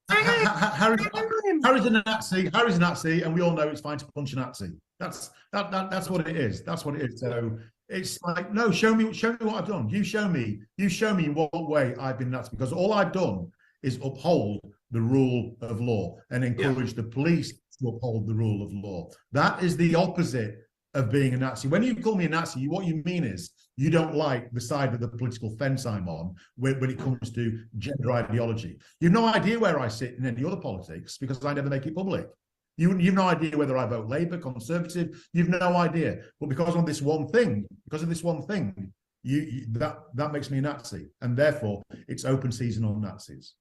Harry's a Nazi. Harry's a Nazi, and we all know it's fine to punch a Nazi. That's what it is. That's what it is. So it's like, no, show me what I've done. You show me in what way I've been Nazi, because all I've done is uphold the rule of law and encourage the police to uphold the rule of law. That is the opposite of being a Nazi. When you call me a Nazi, what you mean is you don't like the side of the political fence I'm on when it comes to gender ideology. You've no idea where I sit in any other politics because I never make it public. You've no idea whether I vote Labour, Conservative. You've no idea. But because of this one thing, that makes me a Nazi, and therefore it's open season on Nazis.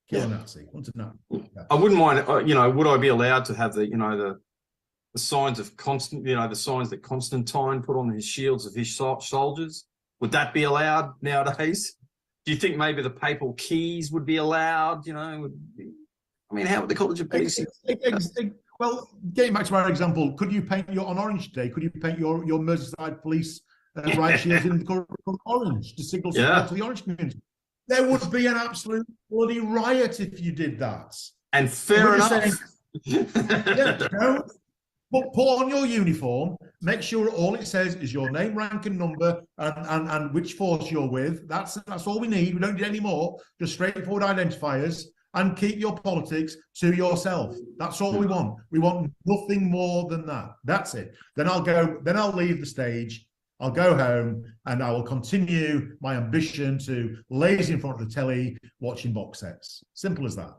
Kill a Nazi. What's a Nazi? Yeah. I wouldn't mind. You know, would I be allowed to have the signs of the signs that Constantine put on his shields of his soldiers? Would that be allowed nowadays? Do you think maybe the papal keys would be allowed? You know, I mean, how would the College of Peace? Well, getting back to our example, could you paint on Orange Day? Could you paint your Merseyside police riot shields in the colour orange to signal support to the Orange community? There would be an absolute bloody riot if you did that. And fair enough. But put on your uniform, make sure all it says is your name, rank, and number, and which force you're with. That's all we need. We don't need any more. Just straightforward identifiers, and keep your politics to yourself. That's all we want. We want nothing more than that. That's it. Then I'll leave the stage. I'll go home, and I will continue my ambition to laze in front of the telly watching box sets. Simple as that.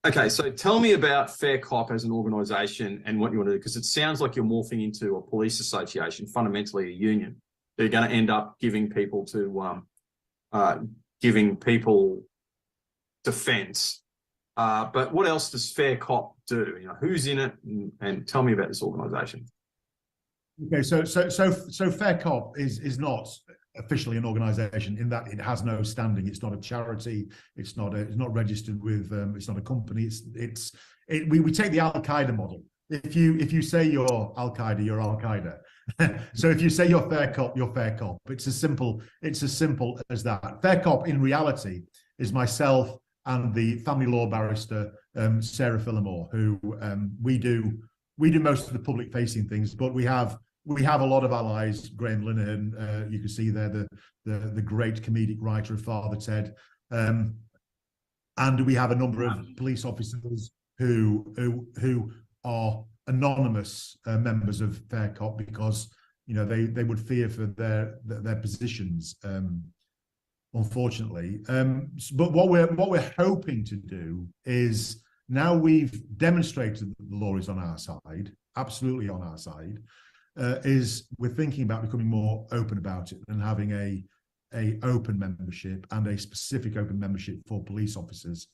Okay, so tell me about Fair Cop as an organisation and what you want to do, because it sounds like you're morphing into a police association, fundamentally a union. They're going to end up giving people defence. But what else does Fair Cop do? You know, who's in it, and tell me about this organisation. Okay, so Fair Cop is not officially an organisation in that it has no standing. It's not a charity. It's not registered with. It's not a company. We take the Al Qaeda model. If you say you're Al Qaeda, you're Al Qaeda. So if you say you're Fair Cop, you're Fair Cop. It's as simple as that. Fair Cop in reality is myself and the family law barrister Sarah Phillimore, who we do most of the public facing things, but we have a lot of allies. Graham Linehan, you can see there, the great comedic writer of Father Ted, and we have a number of police officers who are anonymous members of Fair Cop because they would fear for their positions, unfortunately. But what we're hoping to do is, now we've demonstrated that the law is on our side, absolutely on our side, is we're thinking about becoming more open about it and having a open membership, and a specific open membership for police officers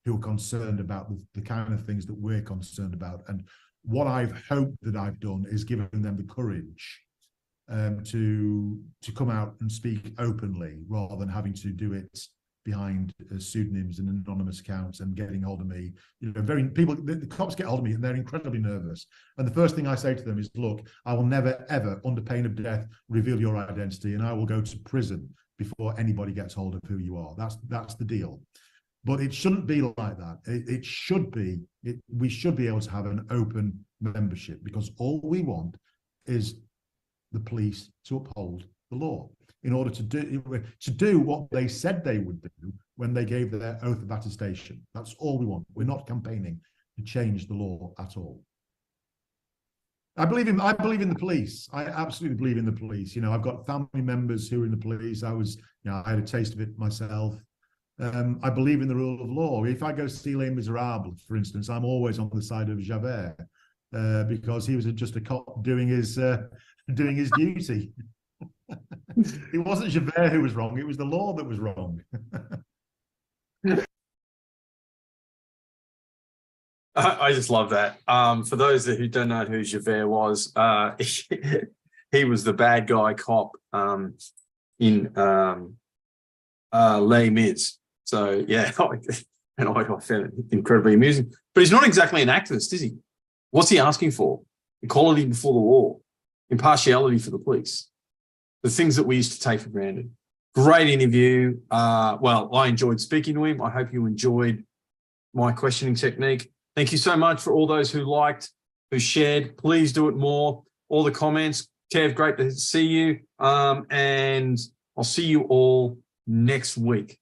who are concerned about the kind of things that we're concerned about. And what I've hoped that I've done is given them the courage to come out and speak openly, rather than having to do it behind pseudonyms and anonymous accounts and getting hold of me. The cops get hold of me and they're incredibly nervous. And the first thing I say to them is, look, I will never, ever, under pain of death, reveal your identity, and I will go to prison before anybody gets hold of who you are. That's the deal. But it shouldn't be like that. We should be able to have an open membership, because all we want is the police to uphold the law, in order to do what they said they would do when they gave their oath of attestation. That's all we want. We're not campaigning to change the law at all. I believe in the police. I absolutely believe in the police. I've got family members who are in the police. I had a taste of it myself. I believe in the rule of law. If I go see Les Miserables, for instance, I'm always on the side of Javert, because he was just a cop doing his duty. It wasn't Javert who was wrong, it was the law that was wrong. I just love that. For those who don't know who Javert was, he was the bad guy cop in Les Mis. So yeah, and I found it incredibly amusing. But he's not exactly an activist, is he? What's he asking for? Equality before the law, impartiality for the police, the things that we used to take for granted. Great interview. Well, I enjoyed speaking to him. I hope you enjoyed my questioning technique. Thank you so much for all those who liked, who shared. Please do it more. All the comments. Kev, great to see you. And I'll see you all next week.